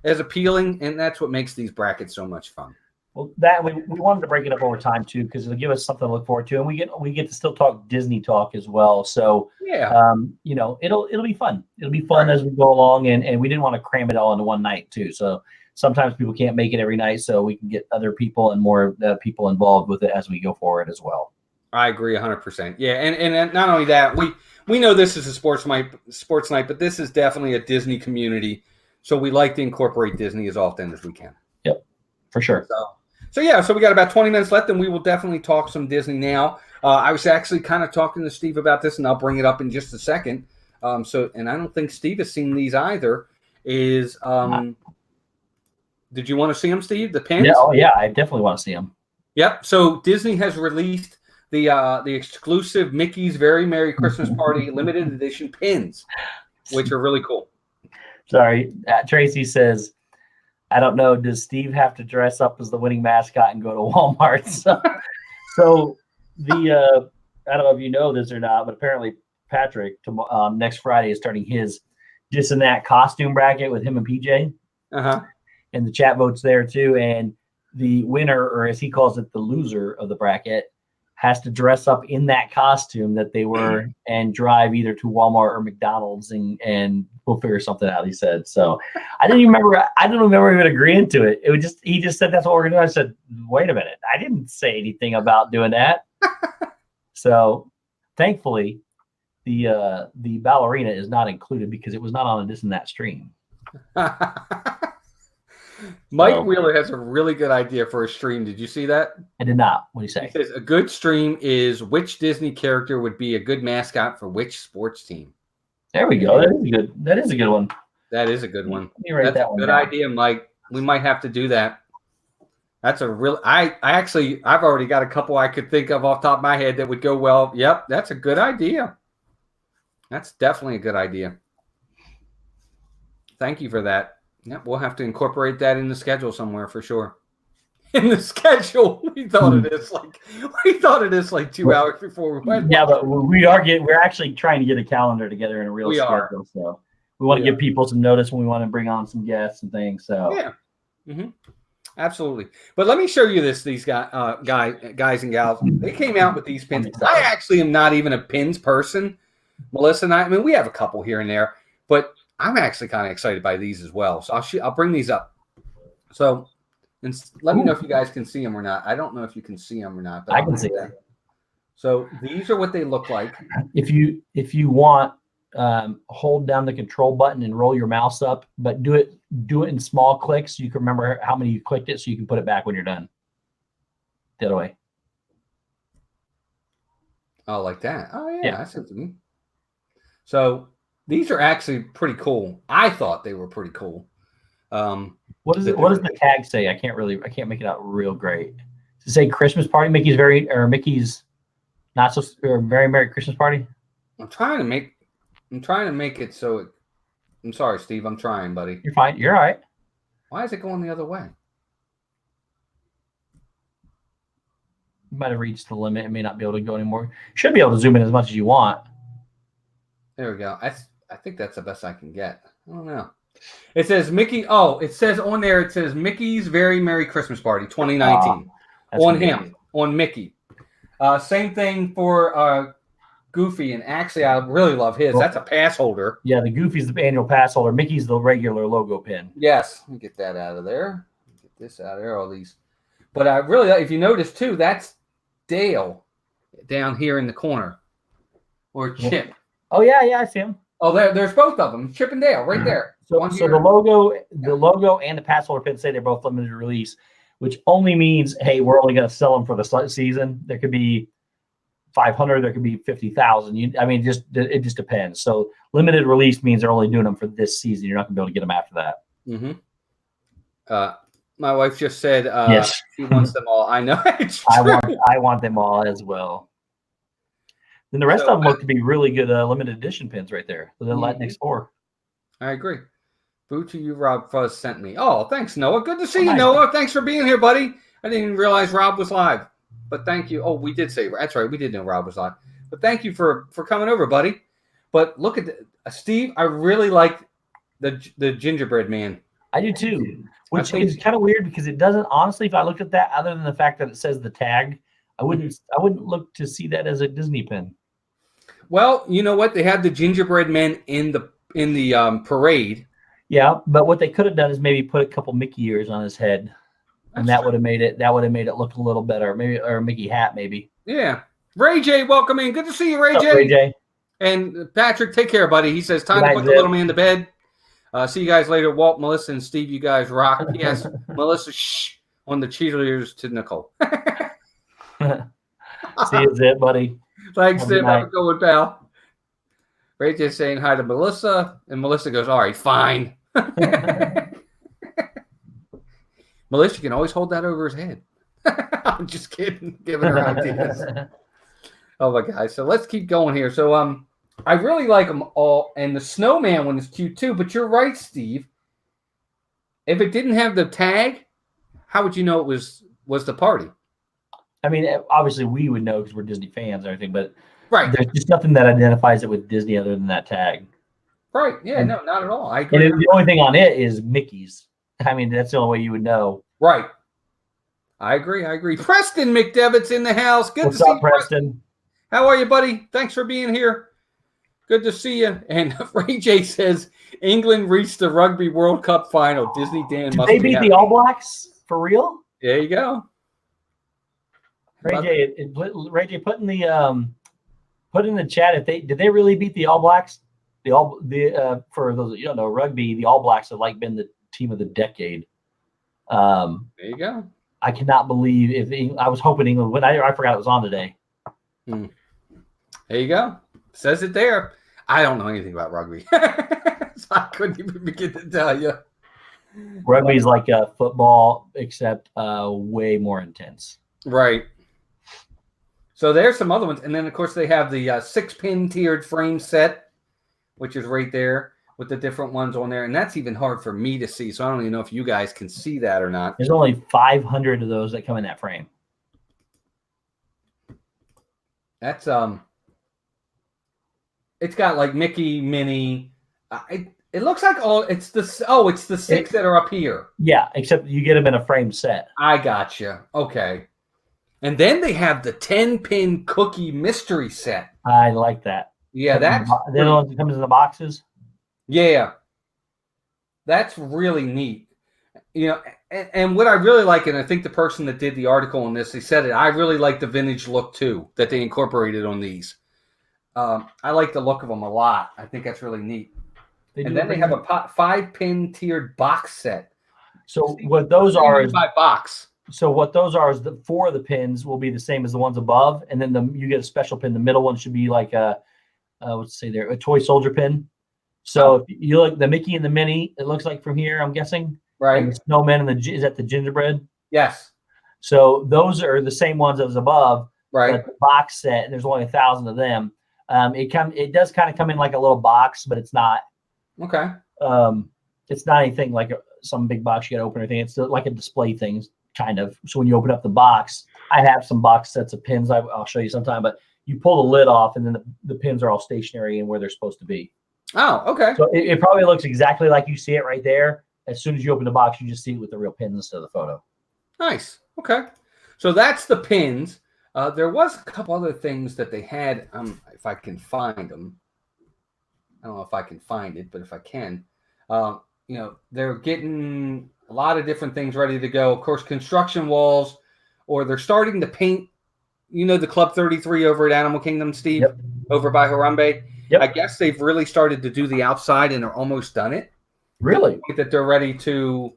appealing, and that's what makes these brackets so much fun. Well, that we wanted to break it up over time too, because it'll give us something to look forward to, and we get to still talk Disney talk as well. So yeah, it'll be fun. It'll be fun as we go along, and we didn't want to cram it all into one night too. So sometimes people can't make it every night, so we can get other people and more people involved with it as we go forward as well. I agree 100%. Yeah, and not only that, we know this is a sports night, but this is definitely a Disney community, so we like to incorporate Disney as often as we can. Yep, for sure. So we got about 20 minutes left, and we will definitely talk some Disney now. I was actually kind of talking to Steve about this, and I'll bring it up in just a second. And I don't think Steve has seen these either. Did you want to see them, Steve? The pins? Yeah, I definitely want to see them. Yep. So Disney has released the exclusive Mickey's Very Merry Christmas Party limited edition pins, which are really cool. Sorry, Tracy says, I don't know, does Steve have to dress up as the winning mascot and go to Walmart? So the I don't know if you know this or not, but apparently Patrick next Friday is starting his this and that costume bracket with him and PJ. And the chat votes there too. And the winner, or as he calls it, the loser of the bracket, has to dress up in that costume that they were and drive either to Walmart or McDonald's, and we'll figure something out, he said. So I don't remember even agreeing to it. He just said that's what we're gonna do. I said, wait a minute, I didn't say anything about doing that. So thankfully the ballerina is not included because it was not on a this and that stream. Mike Wheeler has a really good idea for a stream. Did you see that? I did not. What do you say? He says a good stream is which Disney character would be a good mascot for which sports team. There we go. That is good. That is a good one. That is a good one. Let me write that one down. Good idea, Mike. We might have to do that. That's a real. I've already got a couple I could think of off the top of my head that would go well. Yep, that's a good idea. That's definitely a good idea. Thank you for that. Yep, we'll have to incorporate that in the schedule somewhere for sure. In the schedule, we thought it is like 2 hours before we went. Yeah, but we're actually trying to get a calendar together in a real schedule. So we want to give people some notice when we want to bring on some guests and things. So yeah, absolutely. But let me show you these guys and gals. They came out with these pins. I actually am not even a pins person. Melissa and I mean, we have a couple here and there, but I'm actually kind of excited by these as well. So I'll bring these up. So and let me know if you guys can see them or not. I don't know if you can see them or not. But I can see them. So these are what they look like. If you want hold down the control button and roll your mouse up, but do it in small clicks so you can remember how many you clicked it so you can put it back when you're done. The other way. Oh, like that. Oh, yeah. Yeah. That's what you mean. So these are actually pretty cool. I thought they were pretty cool. What does the tag say? I can't make it out real great. Does it say Christmas party? Mickey's not so, or very Merry Christmas party? I'm trying to make it so I'm sorry, Steve. I'm trying, buddy. You're fine. You're all right. Why is it going the other way? You might have reached the limit and may not be able to go anymore. You should be able to zoom in as much as you want. There we go. I think that's the best I can get. I don't know. It says Mickey. Oh, it says on there. It says Mickey's Very Merry Christmas Party 2019 on amazing. Him on Mickey. Same thing for Goofy, and actually, I really love his. That's a pass holder. Yeah, the Goofy's the annual pass holder. Mickey's the regular logo pin. Yes, let me get that out of there. Get this out of there. All these, but I really, if you notice too, that's Dale down here in the corner, or Chip. Oh yeah, I see him. Oh, there's both of them, Chip and Dale, right there. So the logo and the pass holder pin say they're both limited release, which only means, hey, we're only going to sell them for the season. There could be 500, there could be 50,000. It just depends. So limited release means they're only doing them for this season. You're not going to be able to get them after that. Mm-hmm. My wife just said yes. She wants them all. I know. I want them all as well. Then the rest of them look to be really good limited edition pins right there. The Latinx 4. I agree. Boo to you, Rob Fuzz sent me. Oh, thanks, Noah. Good to see you, Noah. Thanks for being here, buddy. I didn't even realize Rob was live. But thank you. Oh, we did say that's right. We did know Rob was live. But thank you for coming over, buddy. But look at Steve. I really like the gingerbread man. I do too. Which is kind of weird because it doesn't. Honestly, if I looked at that, other than the fact that it says the tag, I wouldn't look to see that as a Disney pin. Well, you know what? They had the gingerbread men in the parade. Yeah, but what they could have done is maybe put a couple Mickey ears on his head, and that would have made it look a little better. Maybe, or a Mickey hat, maybe. Yeah. Ray J, welcome in. Good to see you, Ray J. What's up, Ray J. And Patrick, take care, buddy. He says time to put the little man to bed. See you guys later. Walt, Melissa, and Steve, you guys rock. Yes, Melissa, shh, on the cheerleaders to Nicole. See you, Zip, buddy. Thanks, Zip. Have a good one, pal. Ray J saying hi to Melissa, and Melissa goes, all right, fine. Melissa can always hold that over his head. I'm just kidding, giving her ideas. Oh my God. So let's keep going here. So I really like them all, and the snowman one is cute too, but you're right, Steve. If it didn't have the tag, how would you know it was the party? I mean, obviously we would know because we're Disney fans and everything, but right, there's just nothing that identifies it with Disney other than that tag. Right. Yeah, no, not at all. I agree. And the only thing on it is Mickey's. I mean, that's the only way you would know. Right. I agree. Preston McDevitt's in the house. Good to see you, Preston. How are you, buddy? Thanks for being here. Good to see you. And Ray J says England reached the Rugby World Cup final. Disney Dan must be beat the All Blacks for real? There you go. Ray J, put in the chat if did they really beat the All Blacks? For those that you don't know, rugby, the All Blacks have been the team of the decade. There you go. I cannot believe I was hoping England would. I forgot it was on today. There you go. Says it there. I don't know anything about rugby, so I couldn't even begin to tell you. Rugby is like football, except way more intense. Right. So there's some other ones, and then of course they have the 6-pin tiered frame set, which is right there with the different ones on there, and that's even hard for me to see. So I don't even know if you guys can see that or not. There's only 500 of those that come in that frame. That's it's got like Mickey, Minnie. It looks like it's the 6 that are up here. Yeah, except you get them in a frame set. I gotcha. Okay. And then they have the 10-pin cookie mystery set. I like that. Yeah, that's the one that comes in the boxes. Yeah, that's really neat. You know, and what I really like, and I think the person that did the article on this, they said it. I really like the vintage look too that they incorporated on these. I like the look of them a lot. I think that's really neat. And then they have a 5-pin tiered box set. So what those are is by box. So what those are is the 4 of the pins will be the same as the ones above, and then you get a special pin. The middle one should be like a toy soldier pin. So if you look the Mickey and the Minnie, it looks like from here, I'm guessing. Right. And the snowman and is that the gingerbread? Yes. So those are the same ones as above. Right. But the box set, and there's only 1,000 of them. It does kind of come in like a little box, but it's not. Okay. It's not anything like some big box you got to open or anything. It's like a display thing, kind of. So when you open up the box, I have some box sets of pins. I'll show you sometime, but you pull the lid off, and then the pins are all stationary and where they're supposed to be. Oh, okay. So it probably looks exactly like you see it right there. As soon as you open the box, you just see it with the real pins instead of the photo. Nice. Okay. So that's the pins. There was a couple other things that they had. If I can find them, I don't know if I can find it, but if I can, they're getting a lot of different things ready to go. Of course, construction walls, or they're starting to paint. The Club 33 over at Animal Kingdom, Steve, Yep. over by Harambe. Yep. I guess they've really started to do the outside, and they're almost done it. Really? That they're ready to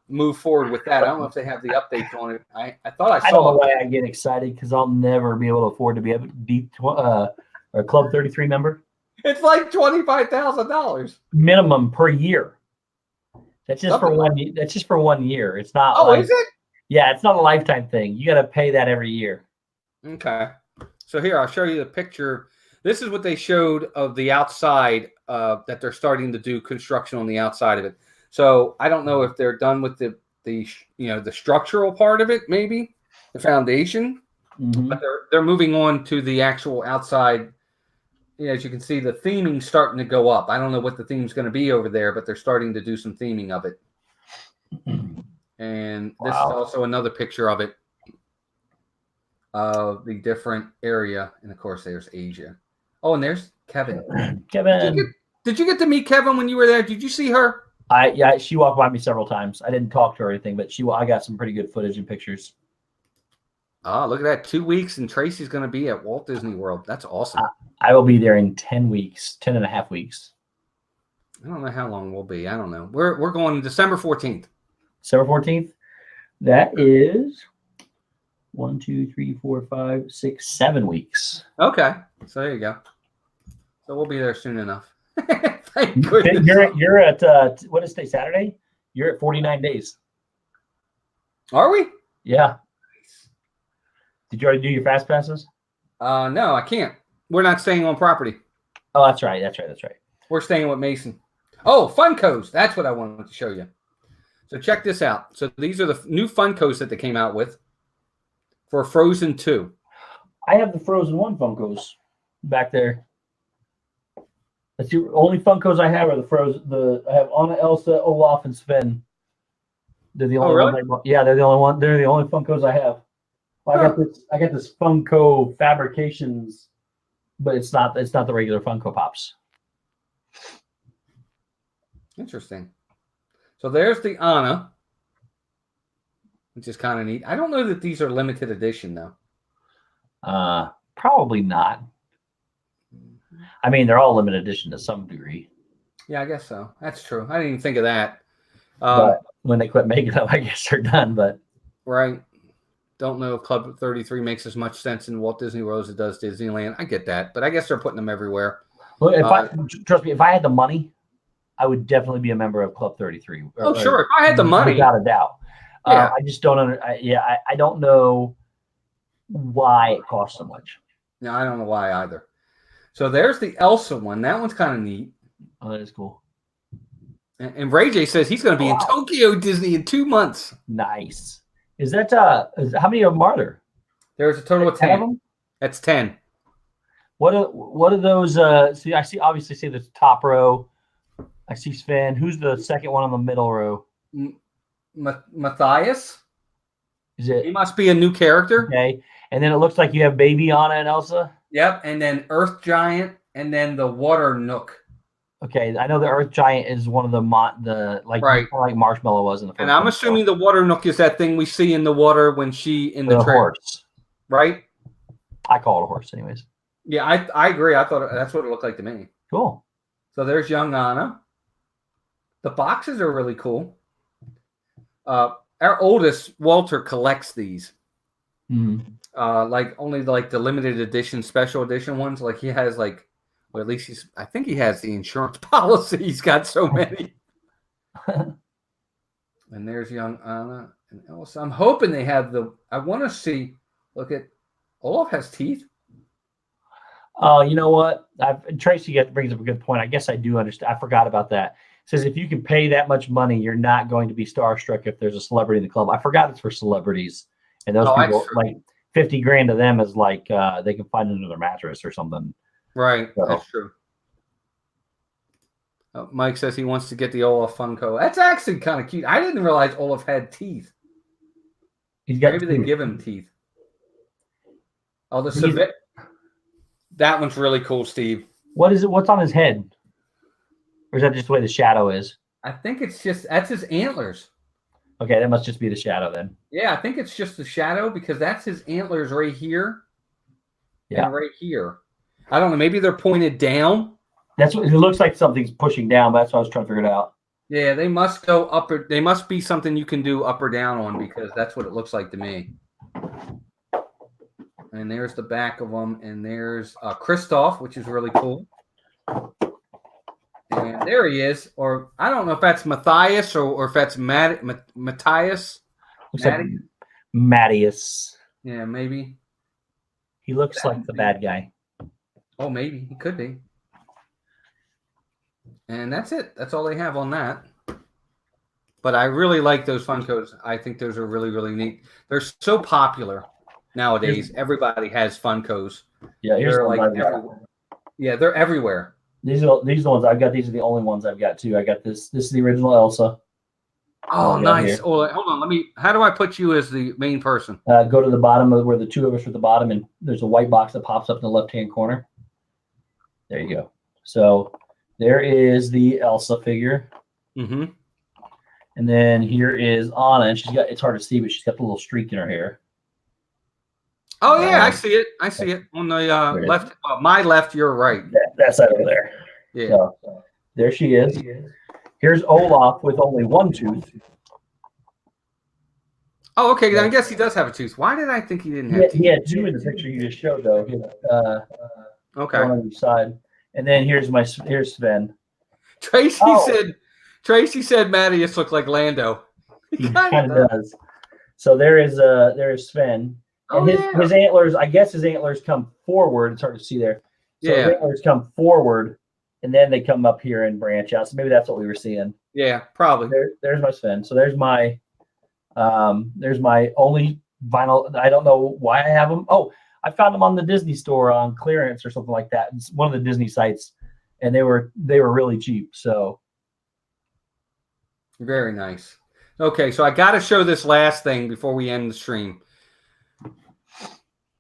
move forward with that. I don't know if they have the updates on it. I thought I saw. I don't know why I get excited because I'll never be able to afford to be a Club 33 member. It's like $25,000 minimum per year. That's just for one. That's just for 1 year. It's not. Oh, is it? Yeah, it's not a lifetime thing. You got to pay that every year. Okay. So here, I'll show you the picture. This is what they showed of the outside that they're starting to do construction on the outside of it. So I don't know if they're done with the structural part of it, maybe the foundation, but they're moving on to the actual outside. As you can see, the theming's starting to go up. I don't know what the theme's going to be over there, but they're starting to do some theming of it. And this is also another picture of it, of the different area. And of course, there's Asia. Oh, and there's Kevin. Kevin. Did you get to meet Kevin when you were there? Did you see her? She walked by me several times. I didn't talk to her or anything, but I got some pretty good footage and pictures. Oh, look at that. 2 weeks, and Tracy's going to be at Walt Disney World. That's awesome. I will be there in 10 weeks, 10 and a half weeks. I don't know how long we'll be. I don't know. We're going December 14th. December 14th? That is 1, 2, 3, 4, 5, 6, 7 weeks. Okay. So there you go. So we'll be there soon enough. Thank goodness. You're at, what is today, Saturday? You're at 49 days. Are we? Yeah. Did you already do your fast passes? No, I can't. We're not staying on property. Oh, that's right. We're staying with Mason. Oh, Funkos. That's what I wanted to show you. So check this out. So these are the new Funkos that they came out with for Frozen 2. I have the Frozen 1 Funkos back there. That's the only Funkos I have are the Frozen. I have Anna, Elsa, Olaf, and Sven. They're the only ones. They're the only one. They're the only Funkos I have. Well, I got this Funko Fabrications, but it's not the regular Funko Pops. Interesting. So there's the Anna, which is kind of neat. I don't know that these are limited edition though. Probably not. I mean, they're all limited edition to some degree. Yeah, I guess so. That's true. I didn't even think of that. But when they quit making them, I guess they're done. But right. Don't know if Club 33 makes as much sense in Walt Disney World as it does Disneyland. I get that, but I guess they're putting them everywhere. Look, trust me, if I had the money, I would definitely be a member of Club 33. Sure. If I had the money, without a doubt. Yeah. I just don't I don't know why it costs so much. No, I don't know why either. So there's the Elsa one. That one's kind of neat. Oh, that is cool. And Ray J says he's going to be in Tokyo Disney in 2 months. Nice. Is that how many of them are there? There's a total of 10 of them. That's 10. What are those? See, I obviously see the top row. I see Sven. Who's the second one on the middle row? Matthias. Is it? He must be a new character. Okay, and then it looks like you have Baby Anna and Elsa. Yep, and then Earth Giant, and then the Water Nook. Okay, I know the Earth Giant is one of like Marshmallow was in the first. And I'm assuming the Water Nook is that thing we see in the water when she in the horse, right? I call it a horse, anyways. Yeah, I agree. I thought that's what it looked like to me. Cool. So there's young Anna. The boxes are really cool. Our oldest, Walter, collects these. Like only like the limited edition, special edition ones. Like he has like, or at least I think he has the insurance policy. He's got so many. And there's young Anna and Elsa. I'm hoping they have I want to see. Look at Olaf has teeth. Oh, you know what? Tracy brings up a good point. I guess I do understand. I forgot about that. It says if you can pay that much money, you're not going to be starstruck if there's a celebrity in the club. I forgot it's for celebrities, and those people like $50,000 to them is like they can find another mattress or something. Right, so. That's true. Mike says he wants to get the Olaf Funko. That's actually kind of cute. I didn't realize Olaf had teeth. Maybe they give him teeth. Oh, that one's really cool, Steve. What is it? What's on his head? Or is that just the way the shadow is? I think that's his antlers. Okay, that must just be the shadow then. Yeah, I think it's just the shadow because that's his antlers right here. Yeah. And right here. I don't know. Maybe they're pointed down. That's what it looks like. Something's pushing down. But that's what I was trying to figure it out. Yeah, they must go up. They must be something you can do up or down on because that's what it looks like to me. And there's the back of them. And there's Christoph, which is really cool. And there he is. Or I don't know if that's Matthias or if that's Matthias. Looks like Mattias. Yeah, maybe. He looks like the bad guy. Oh, maybe. He could be. And that's it. That's all they have on that. But I really like those Funkos. I think those are really, really neat. They're so popular nowadays. Everybody has Funkos. Yeah, they're like everywhere. Yeah, they're everywhere. These are the ones I've got. These are the only ones I've got too. I got this. This is the original Elsa. Oh, nice. Oh, hold on. How do I put you as the main person? Go to the bottom of where the two of us are at the bottom, and there's a white box that pops up in the left-hand corner. There you go. So there is the Elsa figure. Mm-hmm. And then here is Anna, and it's hard to see, but she's got the little streak in her hair. Oh, yeah, I see it. I see it on the left. My left, your right. That's over there. Yeah. So, there she is. Here's Olaf with only one tooth. Oh, okay. Then I guess he does have a tooth. Why did I think he didn't have teeth? He had two in the picture you just showed, though. Okay. One on each side. And then here's Sven. Tracy said Mattias looked like Lando. He kind of does. So there is Sven. And his antlers, I guess his antlers come forward. It's hard to see there. So his antlers come forward, and then they come up here and branch out. So maybe that's what we were seeing. Yeah, probably. There's my Sven. So there's my only vinyl. I don't know why I have them. Oh, I found them on the Disney store on clearance or something like that. It's one of the Disney sites, and they were really cheap. So very nice. Okay, so I got to show this last thing before we end the stream.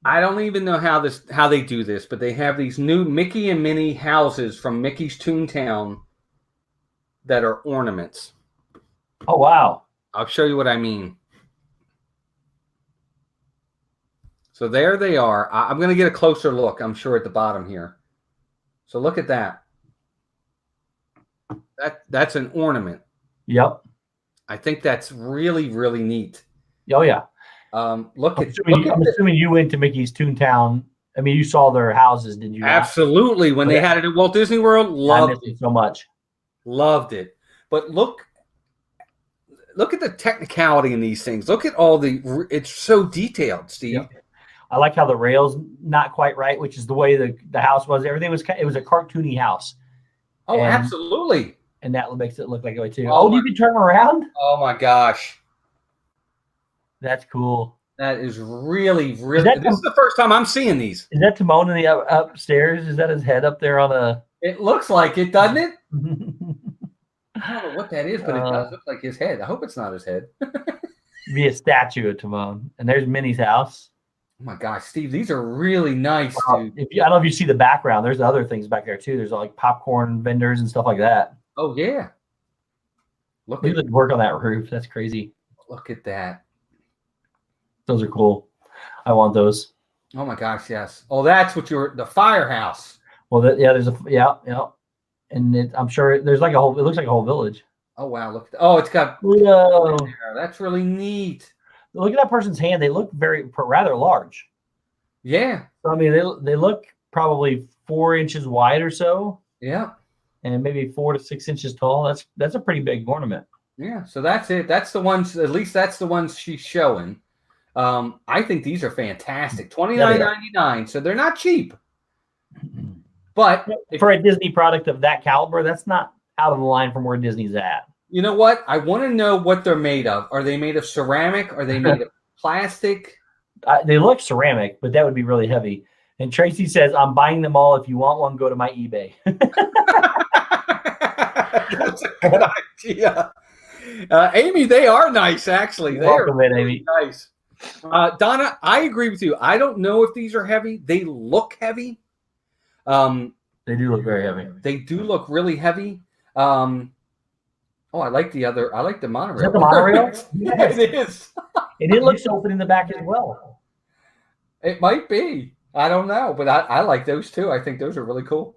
I don't even know how they do this, but they have these new Mickey and Minnie houses from Mickey's Toontown that are ornaments. Oh, wow. I'll show you what I mean. So there they are. I'm going to get a closer look, I'm sure, at the bottom here. So look at that. That's an ornament. Yep. I think that's really, really neat. Oh, yeah. I'm assuming you went to Mickey's Toontown. I mean, you saw their houses, did you not? Absolutely. When they had it at Walt Disney World, loved it so much. Loved it. But look at the technicality in these things. Look at it's so detailed, Steve. Yep. I like how the rail's not quite right, which is the way the house was. Everything was a cartoony house. Oh, absolutely. And that makes it look like a way too. Oh, you can turn around? Oh my gosh. That's cool. That is really, really. This is the first time I'm seeing these. Is that Timon in the upstairs? Is that his head up there on a? It looks like it, doesn't it? I don't know what that is, but it does look like his head. I hope it's not his head. Be a statue of Timon. And there's Minnie's house. Oh my gosh, Steve, these are really nice, dude. I don't know if you see the background. There's other things back there too. There's like popcorn vendors and stuff like that. Oh yeah. Look at the work on that roof. That's crazy. Look at that. Those are cool. I want those. Oh my gosh, yes. Oh, that's what the firehouse. Well, there's and I'm sure there's like a whole. It looks like a whole village. Oh wow, look. Oh, it's got. Pluto. That's really neat. Look at that person's hand. They look rather large. Yeah. So, I mean, they look probably 4 inches wide or so. Yeah. And maybe 4 to 6 inches tall. That's a pretty big ornament. Yeah. So that's it. That's the ones. At least that's the ones she's showing. I think these are fantastic. $29.99. So they're not cheap. But for a Disney product of that caliber, that's not out of the line from where Disney's at. You know what? I want to know what they're made of. Are they made of ceramic? Are they made of plastic? They look ceramic, but that would be really heavy. And Tracy says, I'm buying them all. If you want one, go to my eBay. That's a good idea. Amy, they are nice, actually. They are really nice. Donna, I agree with you. I don't know if these are heavy. They look heavy. They do look very heavy. They do look really heavy. I like the monorail. Is that the monorail? Yes, it is. And it looks open in the back as well. It might be. I don't know, but I like those too. I think those are really cool.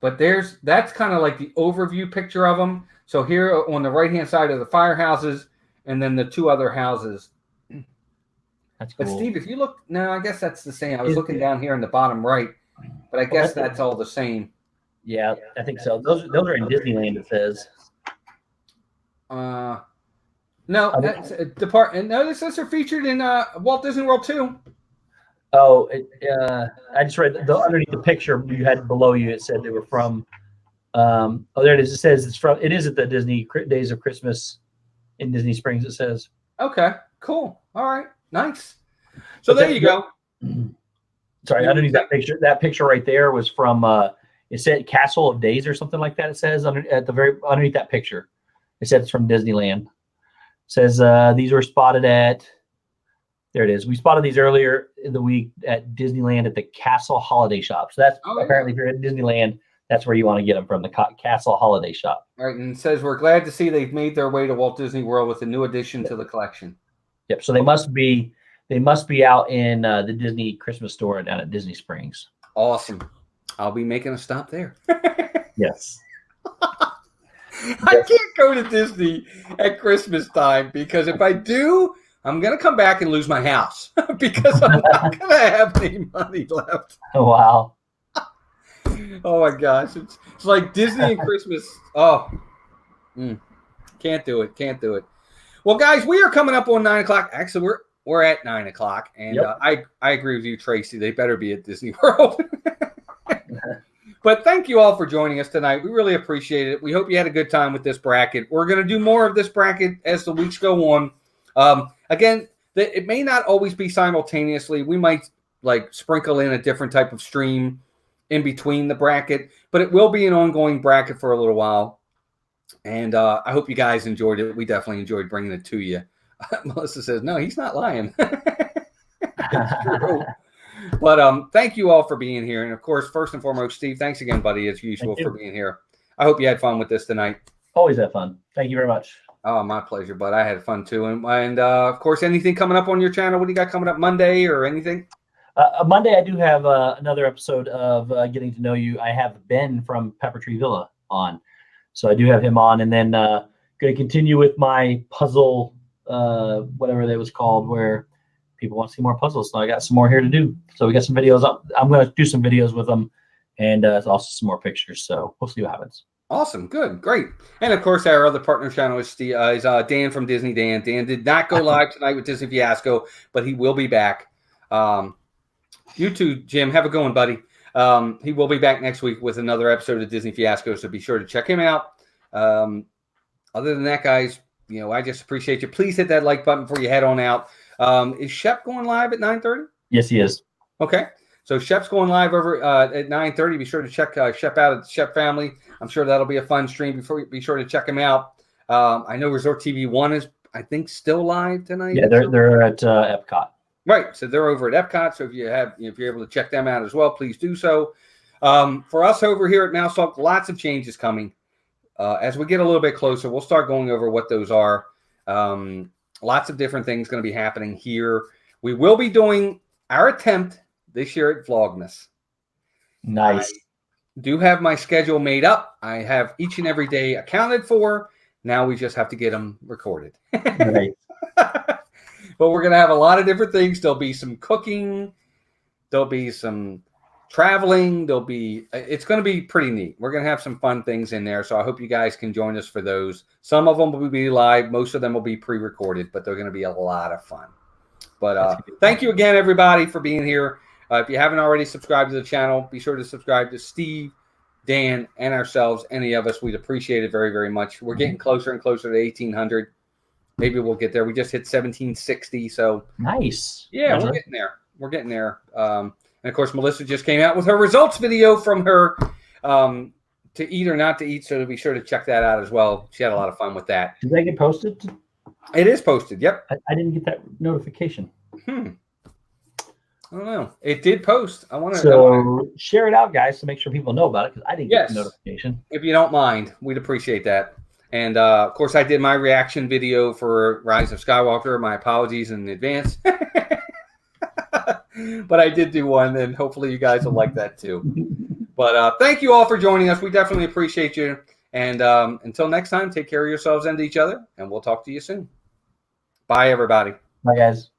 But that's kind of like the overview picture of them. So here on the right-hand side are the firehouses, and then the two other houses. That's cool. But Steve, if you look, no, I guess that's the same. I was looking down here in the bottom right, but I guess that's all the same. Yeah, I think so. Those are in Disneyland, it says. No, that's no, this says they're featured in Walt Disney World too. Oh, I just read underneath the picture you had below you. It said they were from. There it is. It says it's from. It is at the Disney Days of Christmas in Disney Springs. It says. Okay, cool. All right, nice. So there you go. Sorry, underneath that picture right there was from. It said Castle of Days or something like that. It says underneath that picture. It said it's from Disneyland. It says these were spotted at. There it is. We spotted these earlier in the week at Disneyland at the Castle Holiday Shop. So that's apparently if you're at Disneyland, that's where you want to get them from, the Castle Holiday Shop. All right, and it says we're glad to see they've made their way to Walt Disney World with a new addition to the collection. Yep. So they must be out in the Disney Christmas store down at Disney Springs. Awesome. I'll be making a stop there. Yes. I can't go to Disney at Christmas time because if I do, I'm going to come back and lose my house because I'm not going to have any money left. Oh, wow. Oh, my gosh. It's like Disney and Christmas. Oh, can't do it. Can't do it. Well, guys, we are coming up on 9 o'clock. Actually, we're at 9 o'clock. And I agree with you, Tracy. They better be at Disney World. But thank you all for joining us tonight. We really appreciate it. We hope you had a good time with this bracket. We're going to do more of this bracket as the weeks go on. Again, it may not always be simultaneously. We might sprinkle in a different type of stream in between the bracket, but it will be an ongoing bracket for a little while. And I hope you guys enjoyed it. We definitely enjoyed bringing it to you. Melissa says, no, he's not lying. It's true. But thank you all for being here. And, of course, first and foremost, Steve, thanks again, buddy, as usual, for being here. I hope you had fun with this tonight. Always had fun. Thank you very much. Oh, my pleasure, bud. I had fun, too. And of course, anything coming up on your channel? What do you got coming up Monday or anything? Monday, I do have another episode of Getting to Know You. I have Ben from Pepper Tree Villa on. So I do have him on. And then going to continue with my puzzle, whatever that was called, where people want to see more puzzles. So I got some more here to do. So we got some videos up. I'm going to do some videos with them and also some more pictures. So we'll see what happens. Awesome. Good. Great. And, of course, our other partner channel is Dan from Disney Dan. Dan did not go live tonight with Disney Fiasco, but he will be back. You too, Jim. Have a good one, buddy. He will be back next week with another episode of Disney Fiasco, so be sure to check him out. Other than that, guys, I just appreciate you. Please hit that like button before you head on out. Is Shep going live at 9:30? Yes, he is. Okay. So Shep's going live over at 9:30. Be sure to check Shep out at the Shep family. I'm sure that'll be a fun stream. Be sure to check him out. I know Resort TV 1 is, I think, still live tonight. Yeah, they're at Epcot. Right. So they're over at Epcot. So if you're able to check them out as well, please do so. For us over here at Mouse Talk, lots of changes coming. As we get a little bit closer, we'll start going over what those are. Lots of different things going to be happening here. We will be doing our attempt this year at Vlogmas. Nice. I do have my schedule made up. I have each and every day accounted for. Now we just have to get them recorded. Right. But we're going to have a lot of different things. There'll be some cooking. There'll be some traveling. It's going to be pretty neat. We're going to have some fun things in there. So I hope you guys can join us for those. Some of them will be live. Most of them will be pre-recorded, but they're going to be a lot of fun. But thank you again, everybody, for being here. If you haven't already subscribed to the channel, be sure to subscribe to Steve, Dan, and ourselves. Any of us, we'd appreciate it very, very much. We're getting closer and closer to 1,800. Maybe we'll get there. We just hit 1,760. So nice. Yeah, we're getting there. We're getting there. And of course, Melissa just came out with her results video from her to eat or not to eat. So be sure to check that out as well. She had a lot of fun with that. Did that get posted? It is posted. Yep. I didn't get that notification. I don't know. It did post. Share it out, guys, to make sure people know about it, because I didn't get the notification. If you don't mind, we'd appreciate that. And, of course, I did my reaction video for Rise of Skywalker. My apologies in advance. But I did do one, and hopefully you guys will like that too. But thank you all for joining us. We definitely appreciate you. And until next time, take care of yourselves and each other, and we'll talk to you soon. Bye, everybody. Bye, guys.